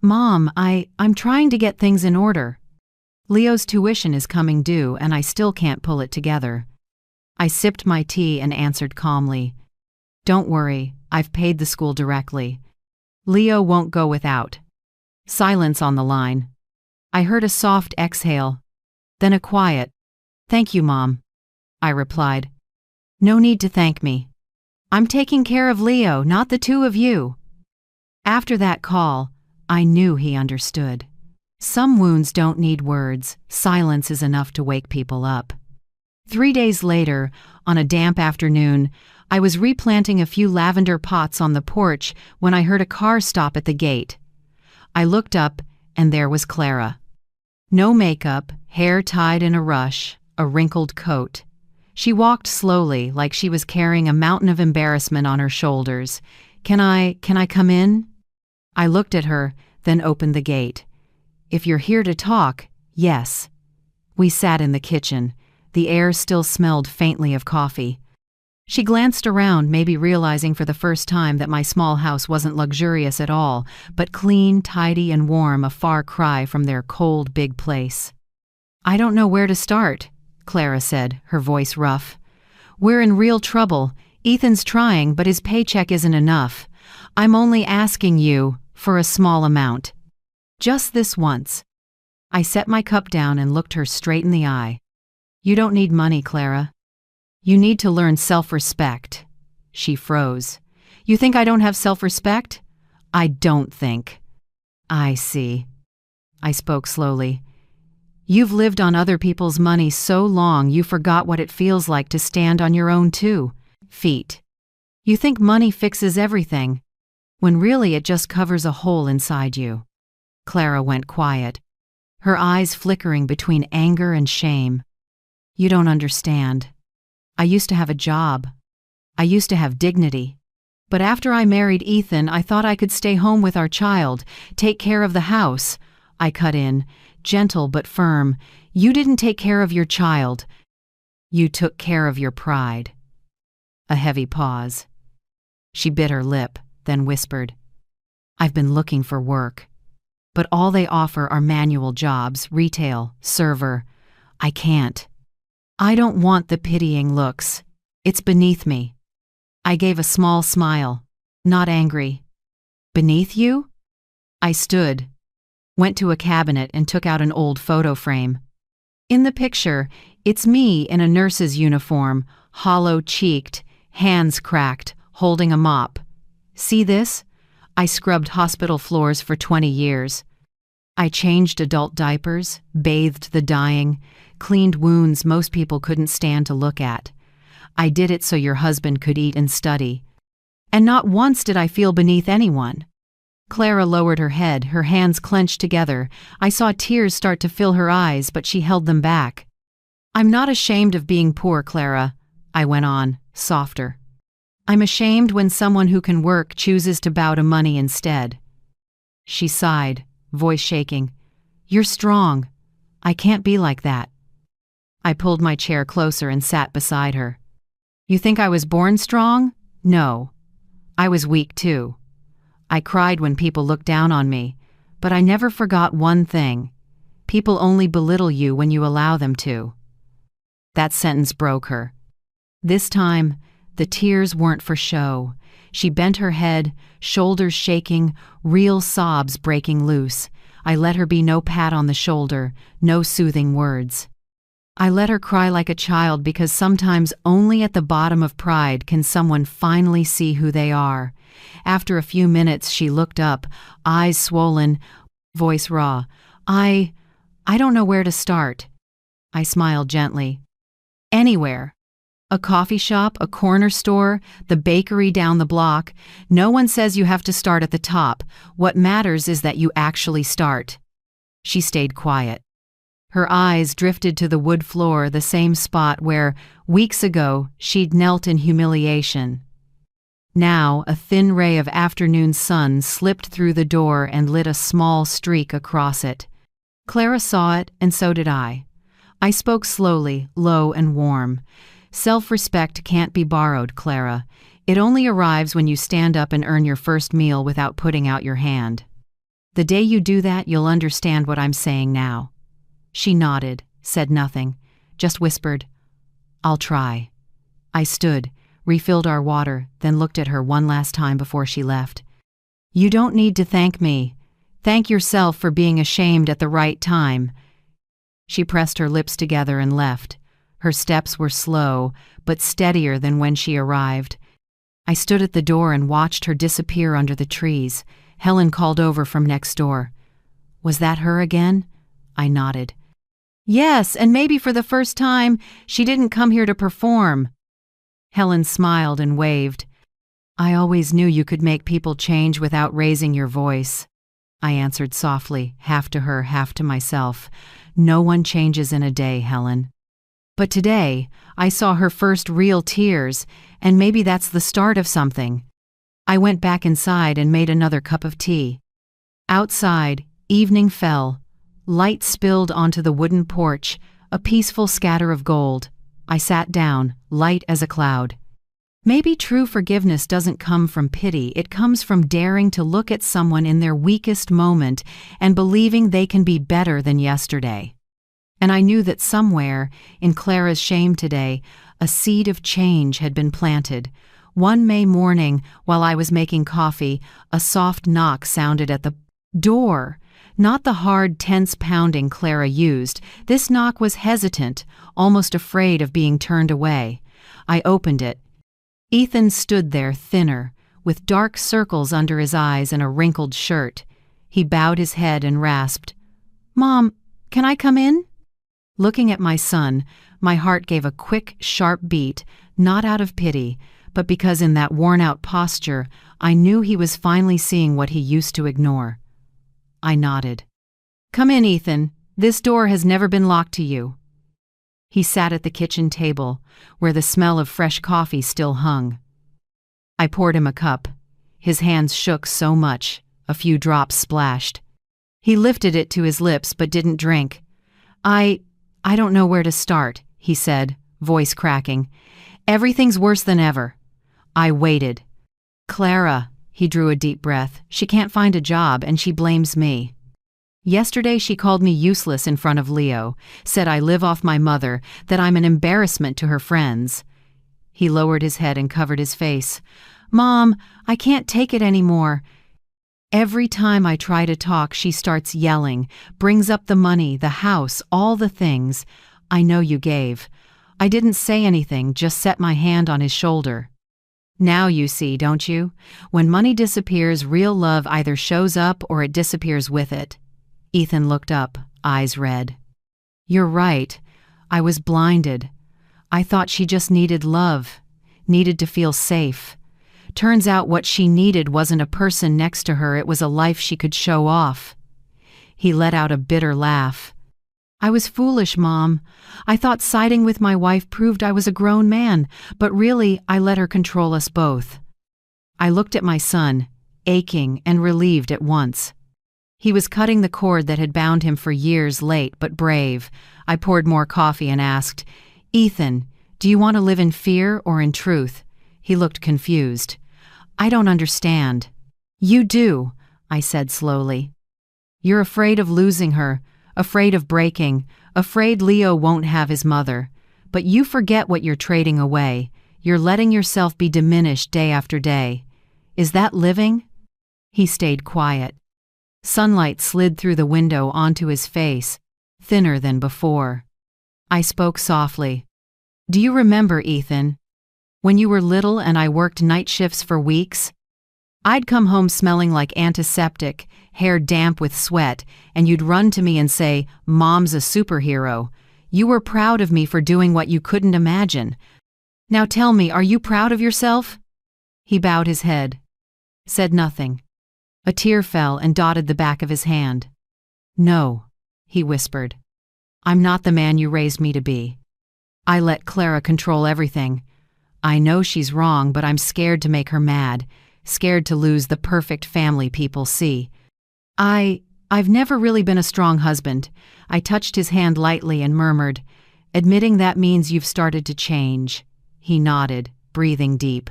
"Mom, I'm trying to get things in order. Leo's tuition is coming due, and I still can't pull it together." I sipped my tea and answered calmly, "Don't worry, I've paid the school directly. Leo won't go without." Silence on the line. I heard a soft exhale, then a quiet, "Thank you, Mom," I replied. "No need to thank me. I'm taking care of Leo, not the two of you." After that call, I knew he understood. Some wounds don't need words. Silence is enough to wake people up. 3 days later, on a damp afternoon, I was replanting a few lavender pots on the porch when I heard a car stop at the gate. I looked up, and there was Clara. No makeup, hair tied in a rush, a wrinkled coat. She walked slowly, like she was carrying a mountain of embarrassment on her shoulders. Can I come in?" I looked at her, then opened the gate. "If you're here to talk, yes." We sat in the kitchen. The air still smelled faintly of coffee. She glanced around, maybe realizing for the first time that my small house wasn't luxurious at all, but clean, tidy, and warm, a far cry from their cold, big place. "I don't know where to start," Clara said, her voice rough. "We're in real trouble. Ethan's trying, but his paycheck isn't enough. I'm only asking you for a small amount. Just this once." I set my cup down and looked her straight in the eye. "You don't need money, Clara. You need to learn self-respect." She froze. "You think I don't have self-respect?" "I don't think." "I see." I spoke slowly. "You've lived on other people's money so long you forgot what it feels like to stand on your own 2 feet. You think money fixes everything, when really it just covers a hole inside you." Clara went quiet, her eyes flickering between anger and shame. "You don't understand. I used to have a job. I used to have dignity. But after I married Ethan, I thought I could stay home with our child, take care of the house." I cut in, gentle but firm. "You didn't take care of your child. You took care of your pride." A heavy pause. She bit her lip, then whispered, "I've been looking for work. But all they offer are manual jobs, retail, server. I can't. I don't want the pitying looks. It's beneath me." I gave a small smile, not angry. "Beneath you?" I stood, went to a cabinet and took out an old photo frame. In the picture, it's me in a nurse's uniform, hollow-cheeked, hands cracked, holding a mop. "See this? I scrubbed hospital floors for 20 years. I changed adult diapers, bathed the dying, cleaned wounds most people couldn't stand to look at. I did it so your husband could eat and study. And not once did I feel beneath anyone." Clara lowered her head, her hands clenched together. I saw tears start to fill her eyes, but she held them back. "I'm not ashamed of being poor, Clara," I went on, softer. "I'm ashamed when someone who can work chooses to bow to money instead." She sighed, voice shaking. "You're strong. I can't be like that." I pulled my chair closer and sat beside her. "You think I was born strong? No. I was weak too. I cried when people looked down on me, but I never forgot one thing. People only belittle you when you allow them to." That sentence broke her. This time, the tears weren't for show. She bent her head, shoulders shaking, real sobs breaking loose. I let her be no pat on the shoulder, no soothing words. I let her cry like a child because sometimes only at the bottom of pride can someone finally see who they are. After a few minutes, she looked up, eyes swollen, voice raw. I don't know where to start." I smiled gently. "Anywhere. A coffee shop, a corner store, the bakery down the block. No one says you have to start at the top. What matters is that you actually start." She stayed quiet. Her eyes drifted to the wood floor, the same spot where, weeks ago, she'd knelt in humiliation. Now, a thin ray of afternoon sun slipped through the door and lit a small streak across it. Clara saw it, and so did I. I spoke slowly, low and warm. "Self-respect can't be borrowed, Clara. It only arrives when you stand up and earn your first meal without putting out your hand. The day you do that, you'll understand what I'm saying now." She nodded, said nothing, just whispered, "I'll try." I stood, refilled our water, then looked at her one last time before she left. "You don't need to thank me. Thank yourself for being ashamed at the right time." She pressed her lips together and left. Her steps were slow, but steadier than when she arrived. I stood at the door and watched her disappear under the trees. Helen called over from next door. Was that her again? I nodded. Yes, and maybe for the first time, she didn't come here to perform. Helen smiled and waved. I always knew you could make people change without raising your voice. I answered softly, half to her, half to myself. No one changes in a day, Helen. But today, I saw her first real tears, and maybe that's the start of something. I went back inside and made another cup of tea. Outside, evening fell. Light spilled onto the wooden porch, a peaceful scatter of gold. I sat down, light as a cloud. Maybe true forgiveness doesn't come from pity, it comes from daring to look at someone in their weakest moment and believing they can be better than yesterday. And I knew that somewhere, in Clara's shame today, a seed of change had been planted. One May morning, while I was making coffee, a soft knock sounded at the door. Not the hard, tense pounding Clara used. This knock was hesitant, almost afraid of being turned away. I opened it. Ethan stood there, thinner, with dark circles under his eyes and a wrinkled shirt. He bowed his head and rasped, "Mom, can I come in?" Looking at my son, my heart gave a quick, sharp beat, not out of pity, but because in that worn-out posture, I knew he was finally seeing what he used to ignore. I nodded. "Come in, Ethan. This door has never been locked to you." He sat at the kitchen table, where the smell of fresh coffee still hung. I poured him a cup. His hands shook so much, a few drops splashed. He lifted it to his lips but didn't drink. I don't know where to start," he said, voice cracking. "Everything's worse than ever." I waited. "Clara," he drew a deep breath, "she can't find a job and she blames me. Yesterday she called me useless in front of Leo, said I live off my mother, that I'm an embarrassment to her friends." He lowered his head and covered his face. "Mom, I can't take it anymore. Every time I try to talk, she starts yelling, brings up the money, the house, all the things I know you gave. I didn't say anything, just set my hand on his shoulder. Now you see, don't you? When money disappears, real love either shows up or it disappears with it." Ethan looked up, eyes red. "You're right. I was blinded. I thought she just needed love, needed to feel safe. Turns out what she needed wasn't a person next to her, it was a life she could show off." He let out a bitter laugh. "I was foolish, Mom. I thought siding with my wife proved I was a grown man, but really I let her control us both." I looked at my son, aching and relieved at once. He was cutting the cord that had bound him for years, late but brave. I poured more coffee and asked, "Ethan, do you want to live in fear or in truth?" He looked confused. "I don't understand." "You do," I said slowly. "You're afraid of losing her, afraid of breaking, afraid Leo won't have his mother. But you forget what you're trading away. You're letting yourself be diminished day after day. Is that living?" He stayed quiet. Sunlight slid through the window onto his face, thinner than before. I spoke softly. "Do you remember, Ethan, when you were little and I worked night shifts for weeks? I'd come home smelling like antiseptic, hair damp with sweat, and you'd run to me and say, 'Mom's a superhero.' You were proud of me for doing what you couldn't imagine. Now tell me, are you proud of yourself?" He bowed his head, said nothing. A tear fell and dotted the back of his hand. "No," he whispered. "I'm not the man you raised me to be. I let Clara control everything. I know she's wrong, but I'm scared to make her mad, scared to lose the perfect family people see. I've never really been a strong husband." I touched his hand lightly and murmured, "Admitting that means you've started to change." He nodded, breathing deep.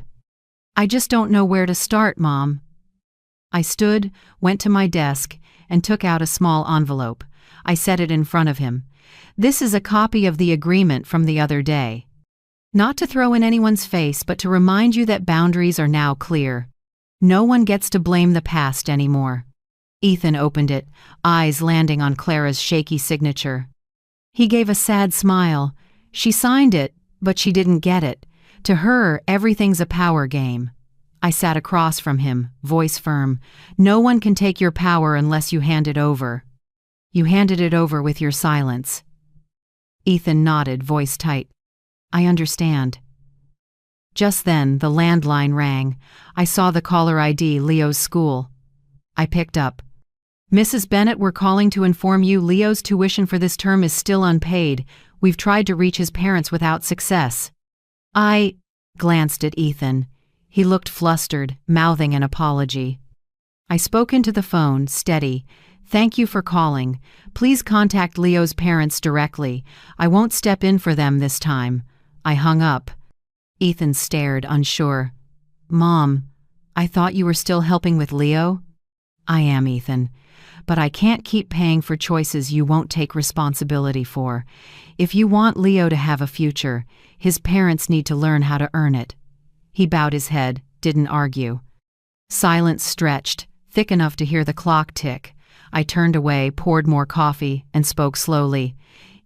"I just don't know where to start, Mom." I stood, went to my desk, and took out a small envelope. I set it in front of him. "This is a copy of the agreement from the other day. Not to throw in anyone's face, but to remind you that boundaries are now clear. No one gets to blame the past anymore." Ethan opened it, eyes landing on Clara's shaky signature. He gave a sad smile. She signed it, but she didn't get it. To her, everything's a power game. I sat across from him, voice firm. "No one can take your power unless you hand it over." You handed it over with your silence. Ethan nodded, voice tight. I understand. Just then, the landline rang. I saw the caller ID, Leo's school. I picked up. Mrs. Bennett, we're calling to inform you Leo's tuition for this term is still unpaid. We've tried to reach his parents without success. I glanced at Ethan. He looked flustered, mouthing an apology. I spoke into the phone, steady. Thank you for calling. Please contact Leo's parents directly. I won't step in for them this time. I hung up. Ethan stared, unsure. Mom, I thought you were still helping with Leo? I am, Ethan. But I can't keep paying for choices you won't take responsibility for. If you want Leo to have a future, his parents need to learn how to earn it. He bowed his head, didn't argue. Silence stretched, thick enough to hear the clock tick. I turned away, poured more coffee, and spoke slowly.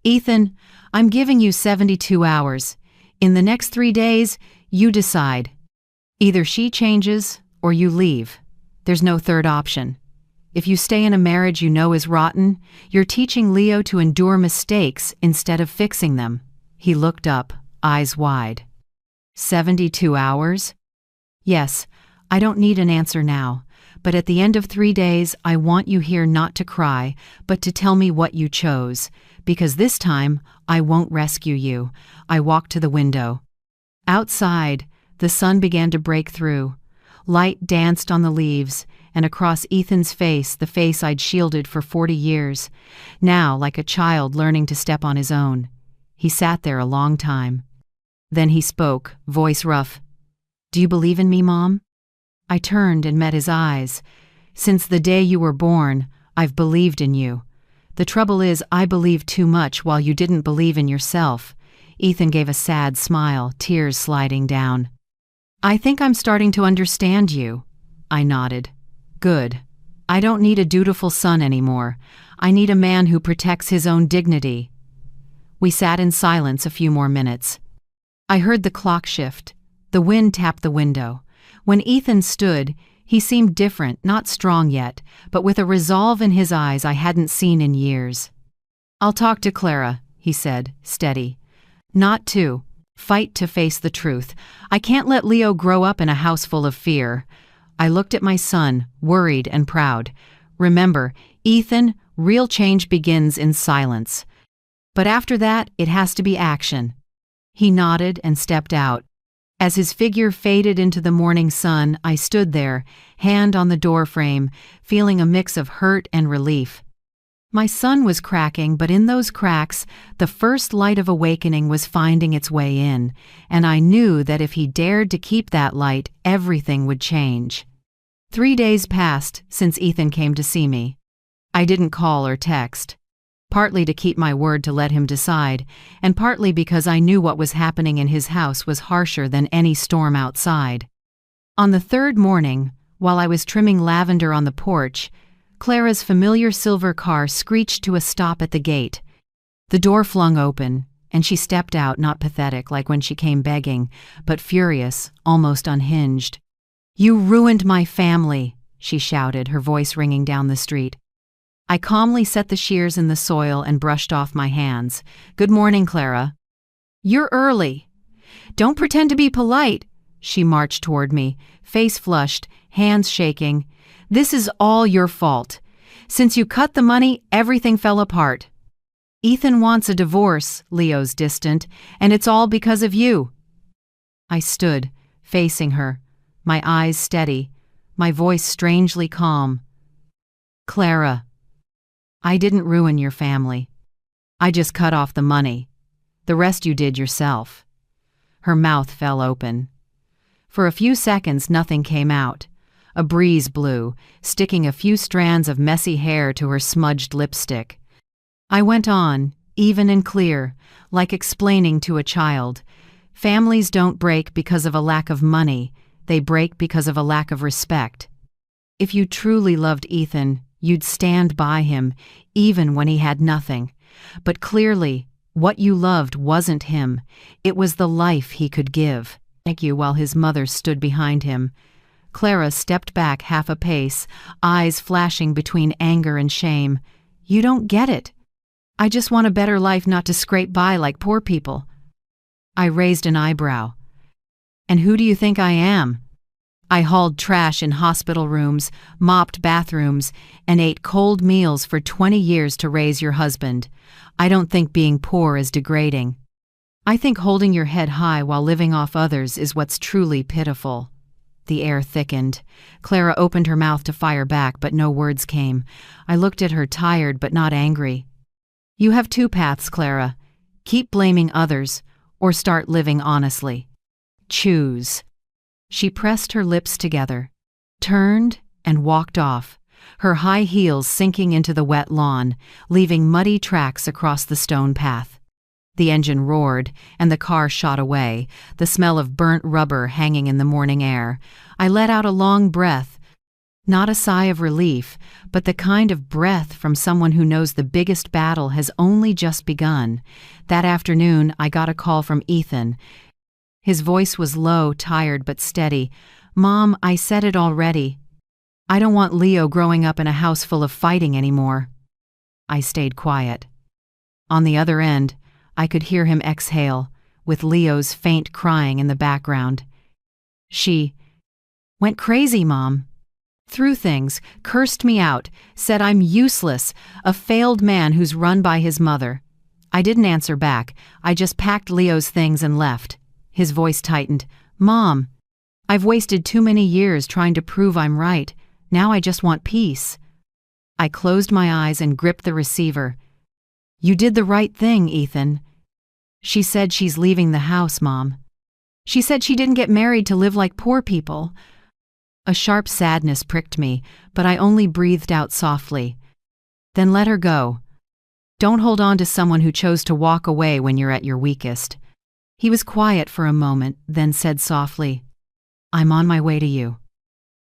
Ethan, I'm giving you 72 hours. In the next 3 days, you decide. Either she changes, or you leave. There's no third option. If you stay in a marriage you know is rotten, you're teaching Leo to endure mistakes instead of fixing them. He looked up, eyes wide. 72 hours? Yes, I don't need an answer now, but at the end of 3 days I want you here not to cry, but to tell me what you chose, because this time I won't rescue you. I walked to the window. Outside, the sun began to break through. Light danced on the leaves, and across Ethan's face, the face I'd shielded for 40 years, now like a child learning to step on his own. He sat there a long time. Then he spoke, voice rough. Do you believe in me, Mom? I turned and met his eyes. Since the day you were born, I've believed in you. The trouble is, I believed too much while you didn't believe in yourself. Ethan gave a sad smile, tears sliding down. I think I'm starting to understand you. I nodded. Good. I don't need a dutiful son anymore. I need a man who protects his own dignity. We sat in silence a few more minutes. I heard the clock shift. The wind tapped the window. When Ethan stood, he seemed different, not strong yet, but with a resolve in his eyes I hadn't seen in years. I'll talk to Clara, he said, steady. Not to. Fight to face the truth. I can't let Leo grow up in a house full of fear. I looked at my son, worried and proud. Remember, Ethan, real change begins in silence. But after that, it has to be action. He nodded and stepped out. As his figure faded into the morning sun, I stood there, hand on the doorframe, feeling a mix of hurt and relief. My sun was cracking, but in those cracks, the first light of awakening was finding its way in, and I knew that if he dared to keep that light, everything would change. 3 days passed since Ethan came to see me. I didn't call or text, partly to keep my word to let him decide, and partly because I knew what was happening in his house was harsher than any storm outside. On the third morning, while I was trimming lavender on the porch, Clara's familiar silver car screeched to a stop at the gate. The door flung open, and she stepped out, not pathetic like when she came begging, but furious, almost unhinged. You ruined my family, she shouted, her voice ringing down the street. I calmly set the shears in the soil and brushed off my hands. Good morning, Clara. You're early. Don't pretend to be polite. She marched toward me, face flushed, hands shaking. This is all your fault. Since you cut the money, everything fell apart. Ethan wants a divorce, Leo's distant, and it's all because of you. I stood, facing her, my eyes steady, my voice strangely calm. Clara, I didn't ruin your family. I just cut off the money. The rest you did yourself. Her mouth fell open. For a few seconds, nothing came out. A breeze blew, sticking a few strands of messy hair to her smudged lipstick. I went on, even and clear, like explaining to a child. Families don't break because of a lack of money. They break because of a lack of respect. If you truly loved Ethan, you'd stand by him, even when he had nothing. But clearly, what you loved wasn't him. It was the life he could give. Thank you, while his mother stood behind him. Clara stepped back half a pace, eyes flashing between anger and shame. You don't get it. I just want a better life, not to scrape by like poor people. I raised an eyebrow. And who do you think I am? I hauled trash in hospital rooms, mopped bathrooms, and ate cold meals for 20 years to raise your husband. I don't think being poor is degrading. I think holding your head high while living off others is what's truly pitiful. The air thickened. Clara opened her mouth to fire back, but no words came. I looked at her, tired but not angry. You have two paths, Clara. Keep blaming others, or start living honestly. Choose. She pressed her lips together, turned, and walked off, her high heels sinking into the wet lawn, leaving muddy tracks across the stone path. The engine roared, and the car shot away, the smell of burnt rubber hanging in the morning air. I let out a long breath, not a sigh of relief, but the kind of breath from someone who knows the biggest battle has only just begun. That afternoon, I got a call from Ethan. His voice was low, tired, but steady. Mom, I said it already. I don't want Leo growing up in a house full of fighting anymore. I stayed quiet. On the other end, I could hear him exhale, with Leo's faint crying in the background. She went crazy, Mom. Threw things, cursed me out, said I'm useless, a failed man who's run by his mother. I didn't answer back. I just packed Leo's things and left. His voice tightened. Mom, I've wasted too many years trying to prove I'm right. Now I just want peace. I closed my eyes and gripped the receiver. You did the right thing, Ethan. She said she's leaving the house, Mom. She said she didn't get married to live like poor people. A sharp sadness pricked me, but I only breathed out softly. Then let her go. Don't hold on to someone who chose to walk away when you're at your weakest. He was quiet for a moment, then said softly, I'm on my way to you.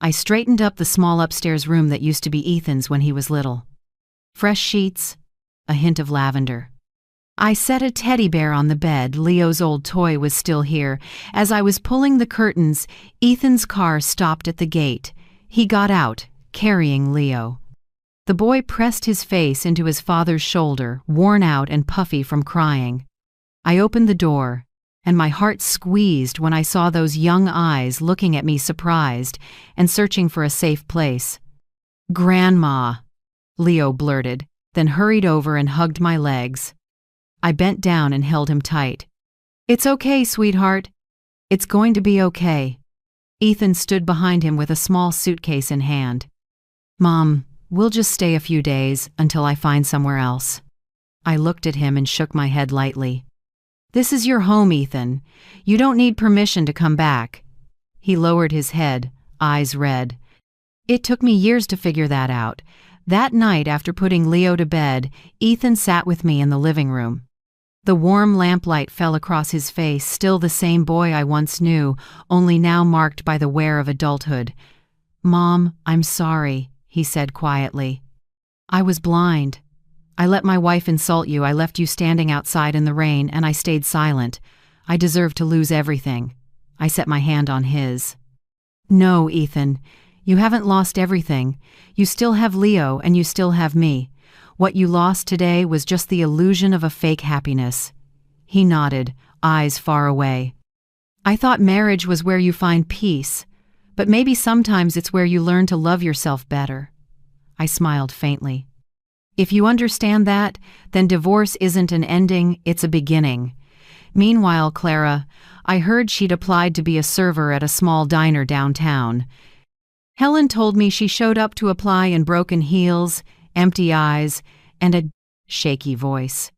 I straightened up the small upstairs room that used to be Ethan's when he was little. Fresh sheets, a hint of lavender. I set a teddy bear on the bed. Leo's old toy was still here. As I was pulling the curtains, Ethan's car stopped at the gate. He got out, carrying Leo. The boy pressed his face into his father's shoulder, worn out and puffy from crying. I opened the door, and my heart squeezed when I saw those young eyes looking at me surprised and searching for a safe place. Grandma, Leo blurted, then hurried over and hugged my legs. I bent down and held him tight. It's okay, sweetheart. It's going to be okay. Ethan stood behind him with a small suitcase in hand. Mom, we'll just stay a few days until I find somewhere else. I looked at him and shook my head lightly. This is your home, Ethan. You don't need permission to come back. He lowered his head, eyes red. It took me years to figure that out. That night, after putting Leo to bed, Ethan sat with me in the living room. The warm lamplight fell across his face, still the same boy I once knew, only now marked by the wear of adulthood. Mom, I'm sorry, he said quietly. I was blind. I let my wife insult you. I left you standing outside in the rain, and I stayed silent. I deserve to lose everything. I set my hand on his. No, Ethan, you haven't lost everything. You still have Leo, and you still have me. What you lost today was just the illusion of a fake happiness. He nodded, eyes far away. I thought marriage was where you find peace, but maybe sometimes it's where you learn to love yourself better. I smiled faintly. If you understand that, then divorce isn't an ending, it's a beginning. Meanwhile, Clara, I heard she'd applied to be a server at a small diner downtown. Helen told me she showed up to apply in broken heels, empty eyes, and a shaky voice.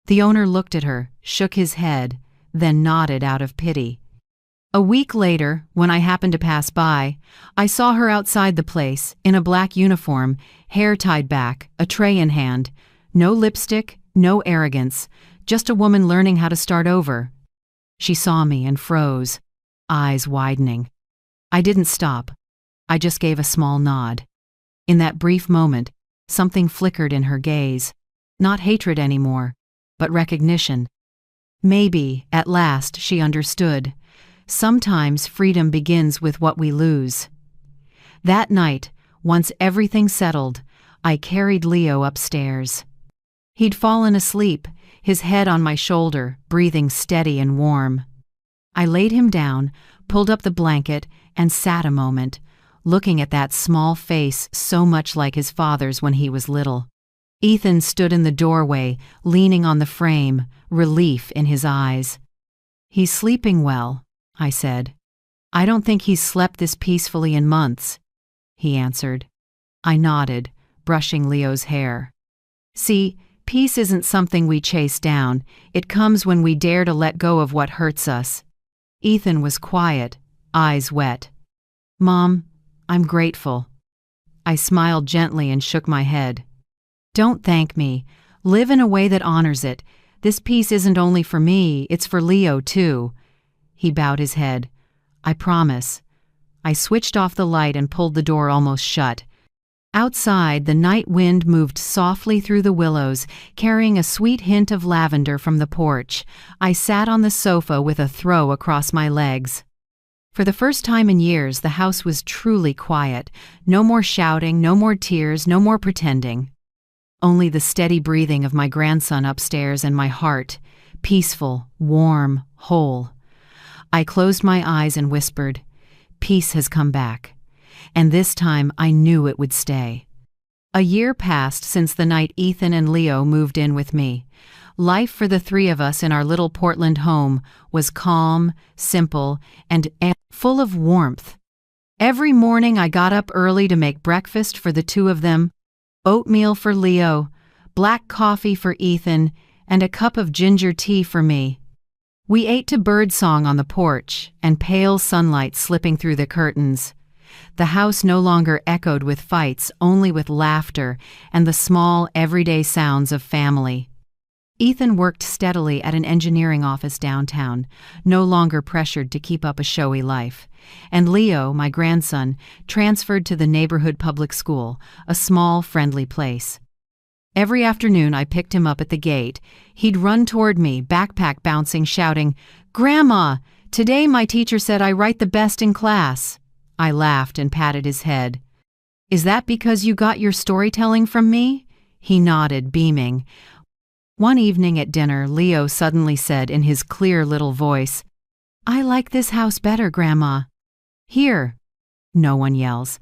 The owner looked at her, shook his head, then nodded out of pity. A week later, when I happened to pass by, I saw her outside the place, in a black uniform, hair tied back, a tray in hand. No lipstick, no arrogance, just a woman learning how to start over. She saw me and froze, eyes widening. I didn't stop. I just gave a small nod. In that brief moment, something flickered in her gaze. Not hatred anymore, but recognition. Maybe, at last, she understood. Sometimes freedom begins with what we lose. That night, once everything settled, I carried Leo upstairs. He'd fallen asleep, his head on my shoulder, breathing steady and warm. I laid him down, pulled up the blanket, and sat a moment, looking at that small face so much like his father's when he was little. Ethan stood in the doorway, leaning on the frame, relief in his eyes. "He's sleeping well," I said. "I don't think he's slept this peacefully in months," he answered. I nodded, brushing Leo's hair. "See, peace isn't something we chase down. It comes when we dare to let go of what hurts us." Ethan was quiet, eyes wet. "Mom, I'm grateful." I smiled gently and shook my head. "Don't thank me. Live in a way that honors it. This peace isn't only for me, it's for Leo too." He bowed his head. "I promise." I switched off the light and pulled the door almost shut. Outside, the night wind moved softly through the willows, carrying a sweet hint of lavender from the porch. I sat on the sofa with a throw across my legs. For the first time in years, the house was truly quiet. No more shouting, no more tears, no more pretending. Only the steady breathing of my grandson upstairs and my heart, peaceful, warm, whole. I closed my eyes and whispered, "Peace has come back." And this time I knew it would stay. A year passed since the night Ethan and Leo moved in with me. Life for the three of us in our little Portland home was calm, simple, and full of warmth. Every morning I got up early to make breakfast for the two of them, oatmeal for Leo, black coffee for Ethan, and a cup of ginger tea for me. We ate to birdsong on the porch and pale sunlight slipping through the curtains. The house no longer echoed with fights, only with laughter and the small, everyday sounds of family. Ethan worked steadily at an engineering office downtown, no longer pressured to keep up a showy life. And Leo, my grandson, transferred to the neighborhood public school, a small, friendly place. Every afternoon I picked him up at the gate. He'd run toward me, backpack bouncing, shouting, "Grandma, today my teacher said I write the best in class." I laughed and patted his head. "Is that because you got your storytelling from me?" He nodded, beaming. One evening at dinner, Leo suddenly said in his clear little voice, "I like this house better, Grandma." "Here." No one yells.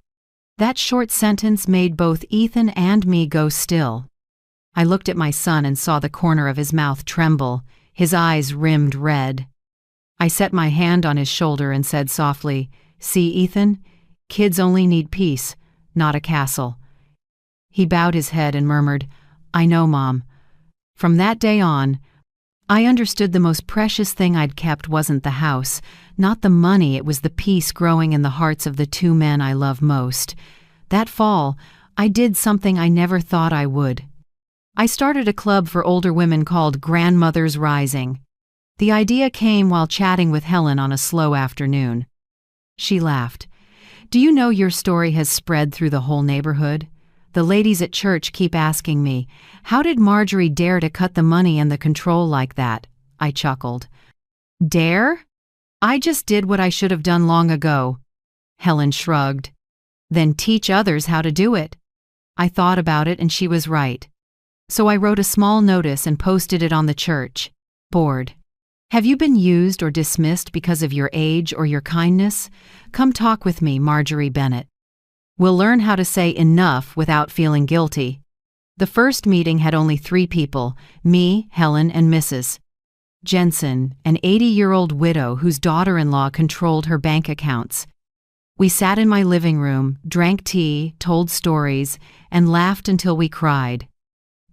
That short sentence made both Ethan and me go still. I looked at my son and saw the corner of his mouth tremble, his eyes rimmed red. I set my hand on his shoulder and said softly, "See, Ethan, kids only need peace, not a castle." He bowed his head and murmured, "I know, Mom." From that day on, I understood the most precious thing I'd kept wasn't the house, not the money, it was the peace growing in the hearts of the two men I love most. That fall, I did something I never thought I would. I started a club for older women called Grandmothers Rising. The idea came while chatting with Helen on a slow afternoon. She laughed. "Do you know your story has spread through the whole neighborhood? The ladies at church keep asking me, how did Marjorie dare to cut the money and the control like that?" I chuckled. "Dare? I just did what I should have done long ago." Helen shrugged. "Then teach others how to do it." I thought about it and she was right. So I wrote a small notice and posted it on the church board. "Have you been used or dismissed because of your age or your kindness? Come talk with me, Marjorie Bennett. We'll learn how to say enough without feeling guilty." The first meeting had only 3 people, me, Helen, and Mrs. Jensen, an 80-year-old widow whose daughter-in-law controlled her bank accounts. We sat in my living room, drank tea, told stories, and laughed until we cried.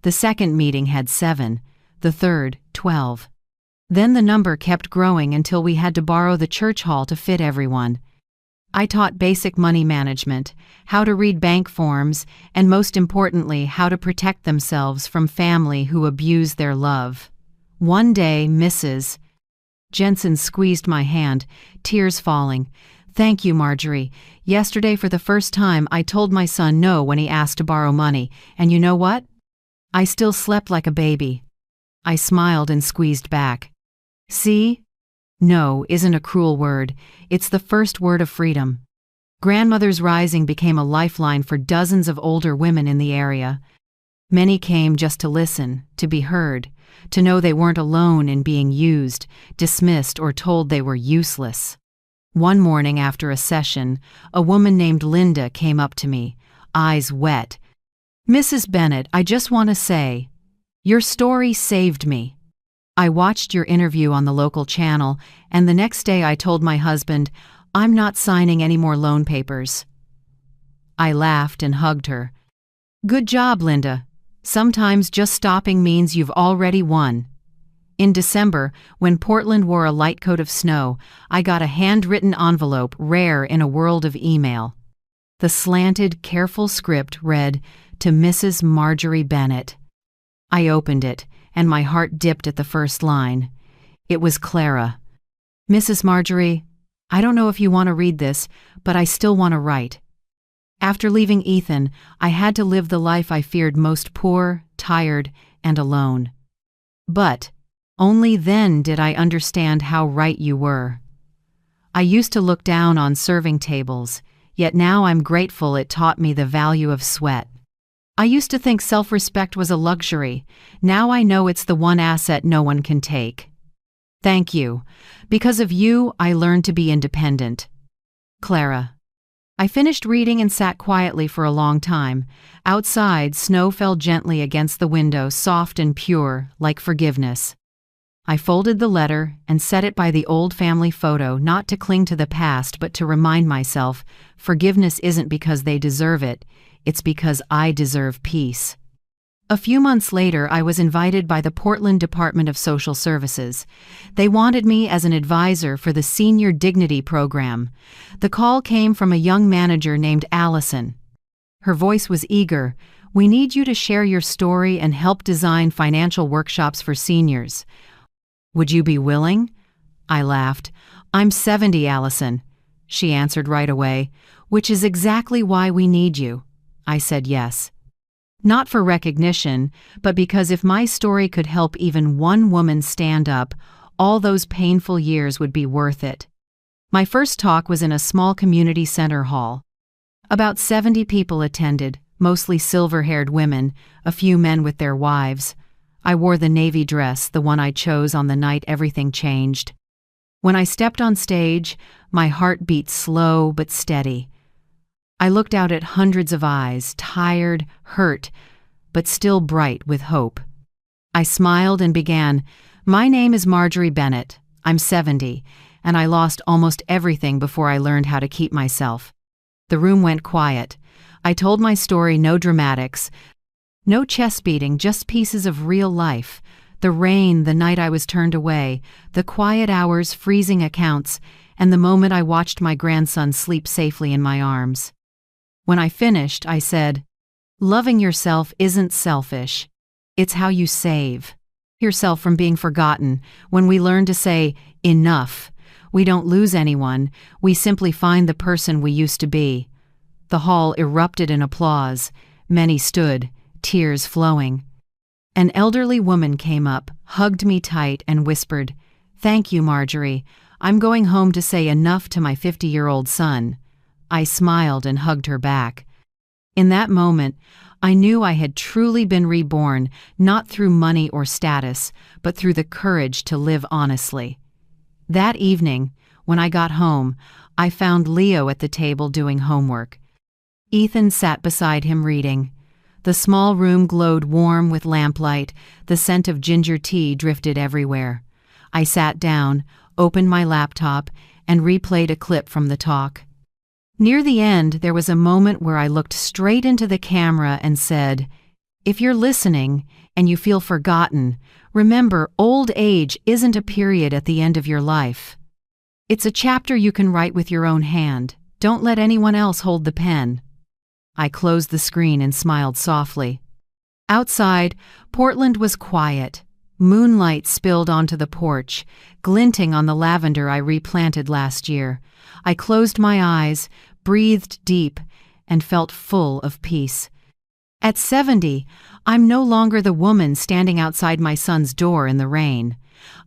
The second meeting had 7, the third 12. Then the number kept growing until we had to borrow the church hall to fit everyone. I taught basic money management, how to read bank forms, and most importantly, how to protect themselves from family who abuse their love. One day, Mrs. Jensen squeezed my hand, tears falling. "Thank you, Marjorie. Yesterday, for the first time, I told my son no when he asked to borrow money, and you know what? I still slept like a baby." I smiled and squeezed back. "See? No isn't a cruel word. It's the first word of freedom." Grandmother's Rising became a lifeline for dozens of older women in the area. Many came just to listen, to be heard, to know they weren't alone in being used, dismissed, or told they were useless. One morning after a session, a woman named Linda came up to me, eyes wet. "Mrs. Bennett, I just want to say, your story saved me. I watched your interview on the local channel, and the next day I told my husband, I'm not signing any more loan papers." I laughed and hugged her. "Good job, Linda. Sometimes just stopping means you've already won." In December, when Portland wore a light coat of snow, I got a handwritten envelope, rare in a world of email. The slanted, careful script read, "To Mrs. Marjorie Bennett." I opened it, and my heart dipped at the first line. It was Clara. "Mrs. Marjorie, I don't know if you want to read this, but I still want to write. After leaving Ethan, I had to live the life I feared most, poor, tired, and alone. But only then did I understand how right you were. I used to look down on serving tables, yet now I'm grateful it taught me the value of sweat. I used to think self-respect was a luxury. Now I know it's the one asset no one can take. Thank you. Because of you, I learned to be independent. Clara." I finished reading and sat quietly for a long time. Outside, snow fell gently against the window, soft and pure, like forgiveness. I folded the letter and set it by the old family photo, not to cling to the past, but to remind myself, forgiveness isn't because they deserve it, it's because I deserve peace. A few months later, I was invited by the Portland Department of Social Services. They wanted me as an advisor for the Senior Dignity Program. The call came from a young manager named Allison. Her voice was eager. "We need you to share your story and help design financial workshops for seniors. Would you be willing?" I laughed. "I'm 70, Allison." She answered right away, "Which is exactly why we need you." I said yes. Not for recognition, but because if my story could help even one woman stand up, all those painful years would be worth it. My first talk was in a small community center hall. About 70 people attended, mostly silver-haired women, a few men with their wives. I wore the navy dress, the one I chose on the night everything changed. When I stepped on stage, my heart beat slow but steady. I looked out at hundreds of eyes, tired, hurt, but still bright with hope. I smiled and began, "My name is Marjorie Bennett. I'm 70, and I lost almost everything before I learned how to keep myself." The room went quiet. I told my story, no dramatics, no chest beating, just pieces of real life. The rain, the night I was turned away, the quiet hours, freezing accounts, and the moment I watched my grandson sleep safely in my arms. When I finished, I said, "Loving yourself isn't selfish. It's how you save yourself from being forgotten. When we learn to say, 'Enough,' we don't lose anyone, we simply find the person we used to be." The hall erupted in applause. Many stood, tears flowing. An elderly woman came up, hugged me tight, and whispered, "Thank you, Marjorie. I'm going home to say enough to my 50-year-old son." I smiled and hugged her back. In that moment, I knew I had truly been reborn, not through money or status, but through the courage to live honestly. That evening, when I got home, I found Leo at the table doing homework. Ethan sat beside him reading. The small room glowed warm with lamplight, the scent of ginger tea drifted everywhere. I sat down, opened my laptop, and replayed a clip from the talk. Near the end, there was a moment where I looked straight into the camera and said, "If you're listening and you feel forgotten, remember, old age isn't a period at the end of your life. It's a chapter you can write with your own hand. Don't let anyone else hold the pen." I closed the screen and smiled softly. Outside, Portland was quiet. Moonlight spilled onto the porch, glinting on the lavender I replanted last year. I closed my eyes, breathed deep, and felt full of peace. At 70, I'm no longer the woman standing outside my son's door in the rain.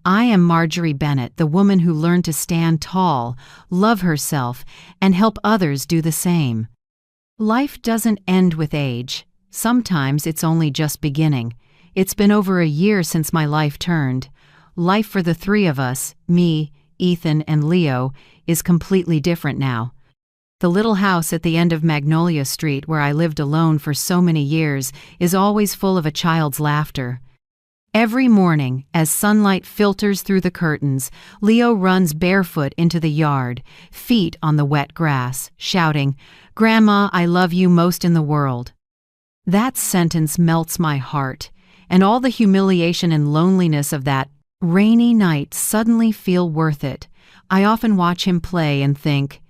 I am Marjorie Bennett, the woman who learned to stand tall, love herself, and help others do the same. Life doesn't end with age. Sometimes it's only just beginning. It's been over a year since my life turned. Life for the three of us, me, Ethan, and Leo, is completely different now. The little house at the end of Magnolia Street where I lived alone for so many years is always full of a child's laughter. Every morning, as sunlight filters through the curtains, Leo runs barefoot into the yard, feet on the wet grass, shouting, "Grandma, I love you most in the world." That sentence melts my heart, and all the humiliation and loneliness of that rainy night suddenly feel worth it. I often watch him play and think,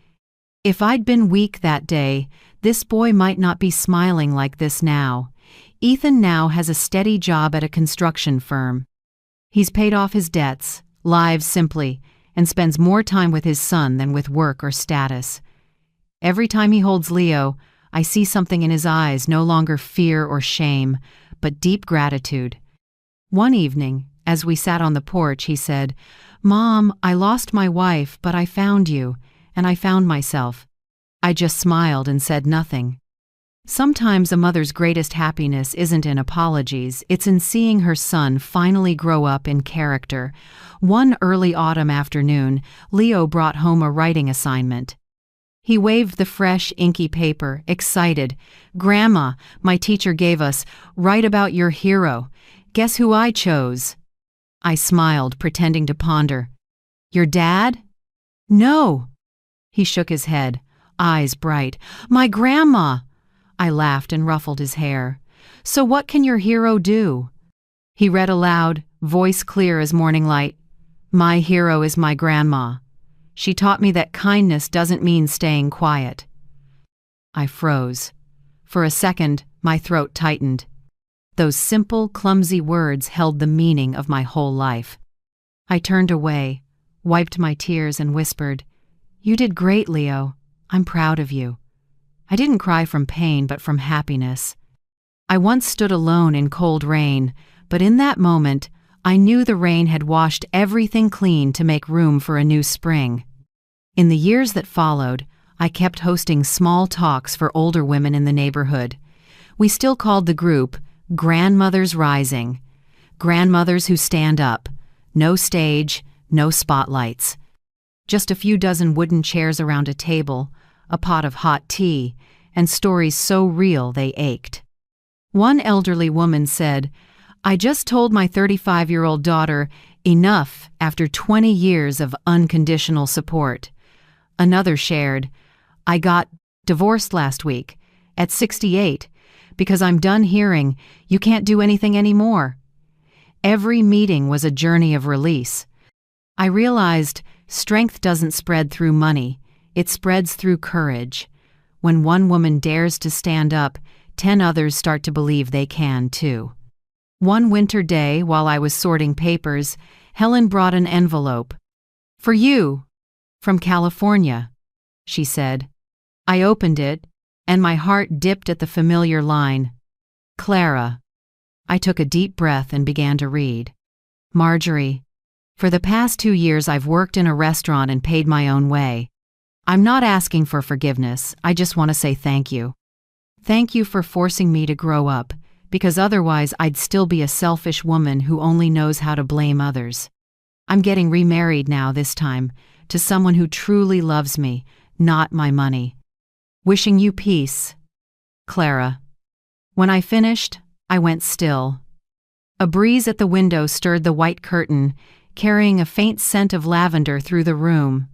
if I'd been weak that day, this boy might not be smiling like this now. Ethan now has a steady job at a construction firm. He's paid off his debts, lives simply, and spends more time with his son than with work or status. Every time he holds Leo, I see something in his eyes, no longer fear or shame, but deep gratitude. One evening, as we sat on the porch, he said, "Mom, I lost my wife, but I found you, and I found myself." I just smiled and said nothing. Sometimes a mother's greatest happiness isn't in apologies, it's in seeing her son finally grow up in character. One early autumn afternoon, Leo brought home a writing assignment. He waved the fresh, inky paper, excited. "Grandma, my teacher gave us, write about your hero. Guess who I chose?" I smiled, pretending to ponder. "Your dad?" "No." He shook his head, eyes bright. "My grandma." I laughed and ruffled his hair. "So what can your hero do?" He read aloud, voice clear as morning light. "My hero is my grandma. She taught me that kindness doesn't mean staying quiet." I froze. For a second, my throat tightened. Those simple, clumsy words held the meaning of my whole life. I turned away, wiped my tears, and whispered, "You did great, Leo. I'm proud of you." I didn't cry from pain, but from happiness. I once stood alone in cold rain, but in that moment, I knew the rain had washed everything clean to make room for a new spring. In the years that followed, I kept hosting small talks for older women in the neighborhood. We still called the group Grandmothers Rising. Grandmothers who stand up. No stage, no spotlights. Just a few dozen wooden chairs around a table, a pot of hot tea, and stories so real they ached. One elderly woman said, "I just told my 35-year-old daughter enough after 20 years of unconditional support." Another shared, "I got divorced last week, at 68, because I'm done hearing, 'You can't do anything anymore.'" Every meeting was a journey of release. I realized strength doesn't spread through money, it spreads through courage. When one woman dares to stand up, 10 others start to believe they can too. One winter day, while I was sorting papers, Helen brought an envelope. "For you, from California," she said. I opened it, and my heart dipped at the familiar line, "Clara." I took a deep breath and began to read. "Marjorie, for the past 2 years I've worked in a restaurant and paid my own way. I'm not asking for forgiveness, I just want to say thank you. Thank you for forcing me to grow up, because otherwise I'd still be a selfish woman who only knows how to blame others. I'm getting remarried now this time, to someone who truly loves me, not my money. Wishing you peace, Clara." When I finished, I went still. A breeze at the window stirred the white curtain, carrying a faint scent of lavender through the room.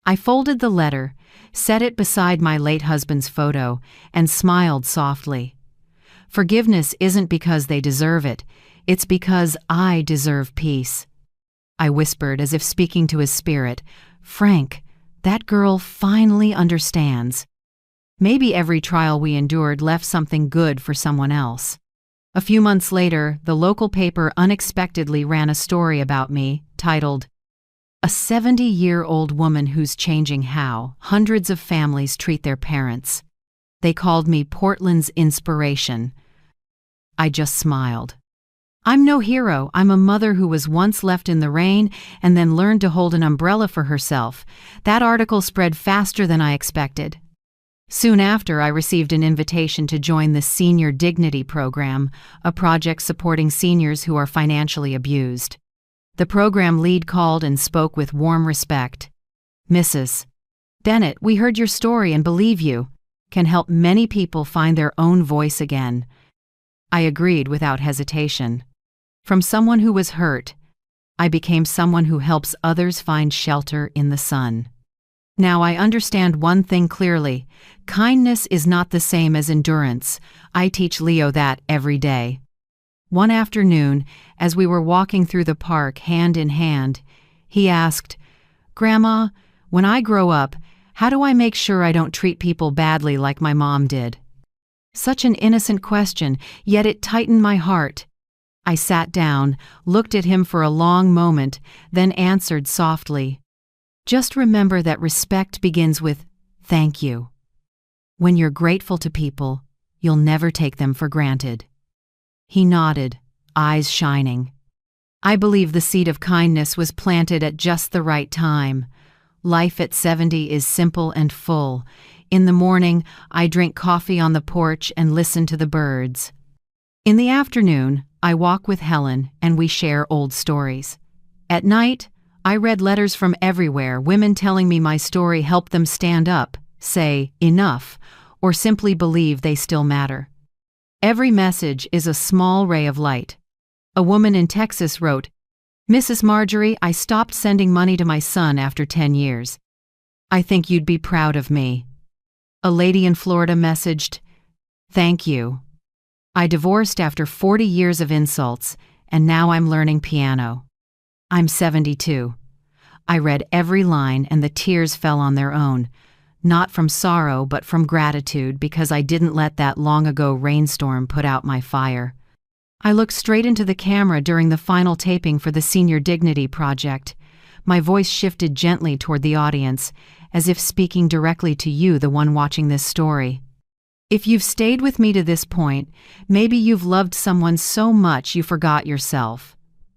I folded the letter, set it beside my late husband's photo, and smiled softly. Forgiveness isn't because they deserve it, it's because I deserve peace. I whispered as if speaking to his spirit, "Frank, that girl finally understands." Maybe every trial we endured left something good for someone else. A few months later, the local paper unexpectedly ran a story about me, titled, "A 70-year-old woman who's changing how hundreds of families treat their parents." They called me Portland's inspiration. I just smiled. I'm no hero. I'm a mother who was once left in the rain and then learned to hold an umbrella for herself. That article spread faster than I expected. Soon after, I received an invitation to join the Senior Dignity Program, a project supporting seniors who are financially abused. The program lead called and spoke with warm respect. "Mrs. Bennett, we heard your story and believe you can help many people find their own voice again." I agreed without hesitation. From someone who was hurt, I became someone who helps others find shelter in the sun. Now I understand one thing clearly: kindness is not the same as endurance. I teach Leo that every day. One afternoon, as we were walking through the park hand in hand, he asked, "Grandma, when I grow up, how do I make sure I don't treat people badly like my mom did?" Such an innocent question, yet it tightened my heart. I sat down, looked at him for a long moment, then answered softly, "Just remember that respect begins with thank you. When you're grateful to people, you'll never take them for granted." He nodded, eyes shining. I believe the seed of kindness was planted at just the right time. Life at 70 is simple and full. In the morning, I drink coffee on the porch and listen to the birds. In the afternoon, I walk with Helen and we share old stories. At night, I read letters from everywhere, women telling me my story helped them stand up, say enough, or simply believe they still matter. Every message is a small ray of light. A woman in Texas wrote, "Mrs. Marjorie, I stopped sending money to my son after 10 years. I think you'd be proud of me." A lady in Florida messaged, "Thank you. I divorced after 40 years of insults, and now I'm learning piano." I'm 72. I read every line and the tears fell on their own, not from sorrow but from gratitude because I didn't let that long-ago rainstorm put out my fire. I looked straight into the camera during the final taping for the Senior Dignity Project. My voice shifted gently toward the audience, as if speaking directly to you, the one watching this story. If you've stayed with me to this point, maybe you've loved someone so much you forgot yourself.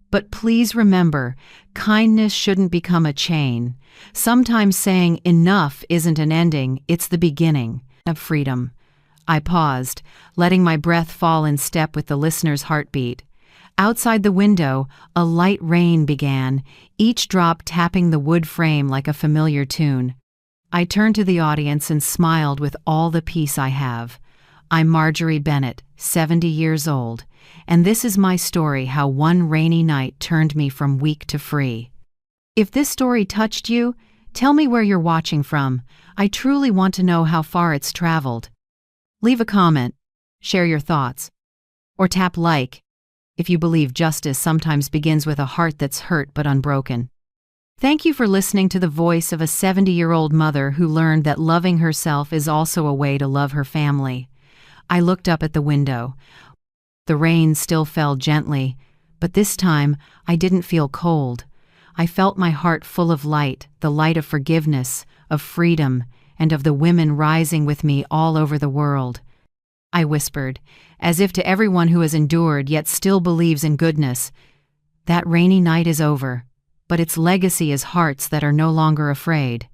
But please remember, kindness shouldn't become a chain. Sometimes saying enough isn't an ending, it's the beginning of freedom. I paused, letting my breath fall in step with the listener's heartbeat. Outside the window, a light rain began, each drop tapping the wood frame like a familiar tune. I turned to the audience and smiled with all the peace I have. I'm Marjorie Bennett, 70 years old, and this is my story how one rainy night turned me from weak to free. If this story touched you, tell me where you're watching from. I truly want to know how far it's traveled. Leave a comment, share your thoughts, or tap like if you believe justice sometimes begins with a heart that's hurt but unbroken. Thank you for listening to the voice of a 70-year-old mother who learned that loving herself is also a way to love her family. I looked up at the window. The rain still fell gently, but this time I didn't feel cold. I felt my heart full of light, the light of forgiveness, of freedom, and of the women rising with me all over the world. I whispered, as if to everyone who has endured yet still believes in goodness, "That rainy night is over, but its legacy is hearts that are no longer afraid."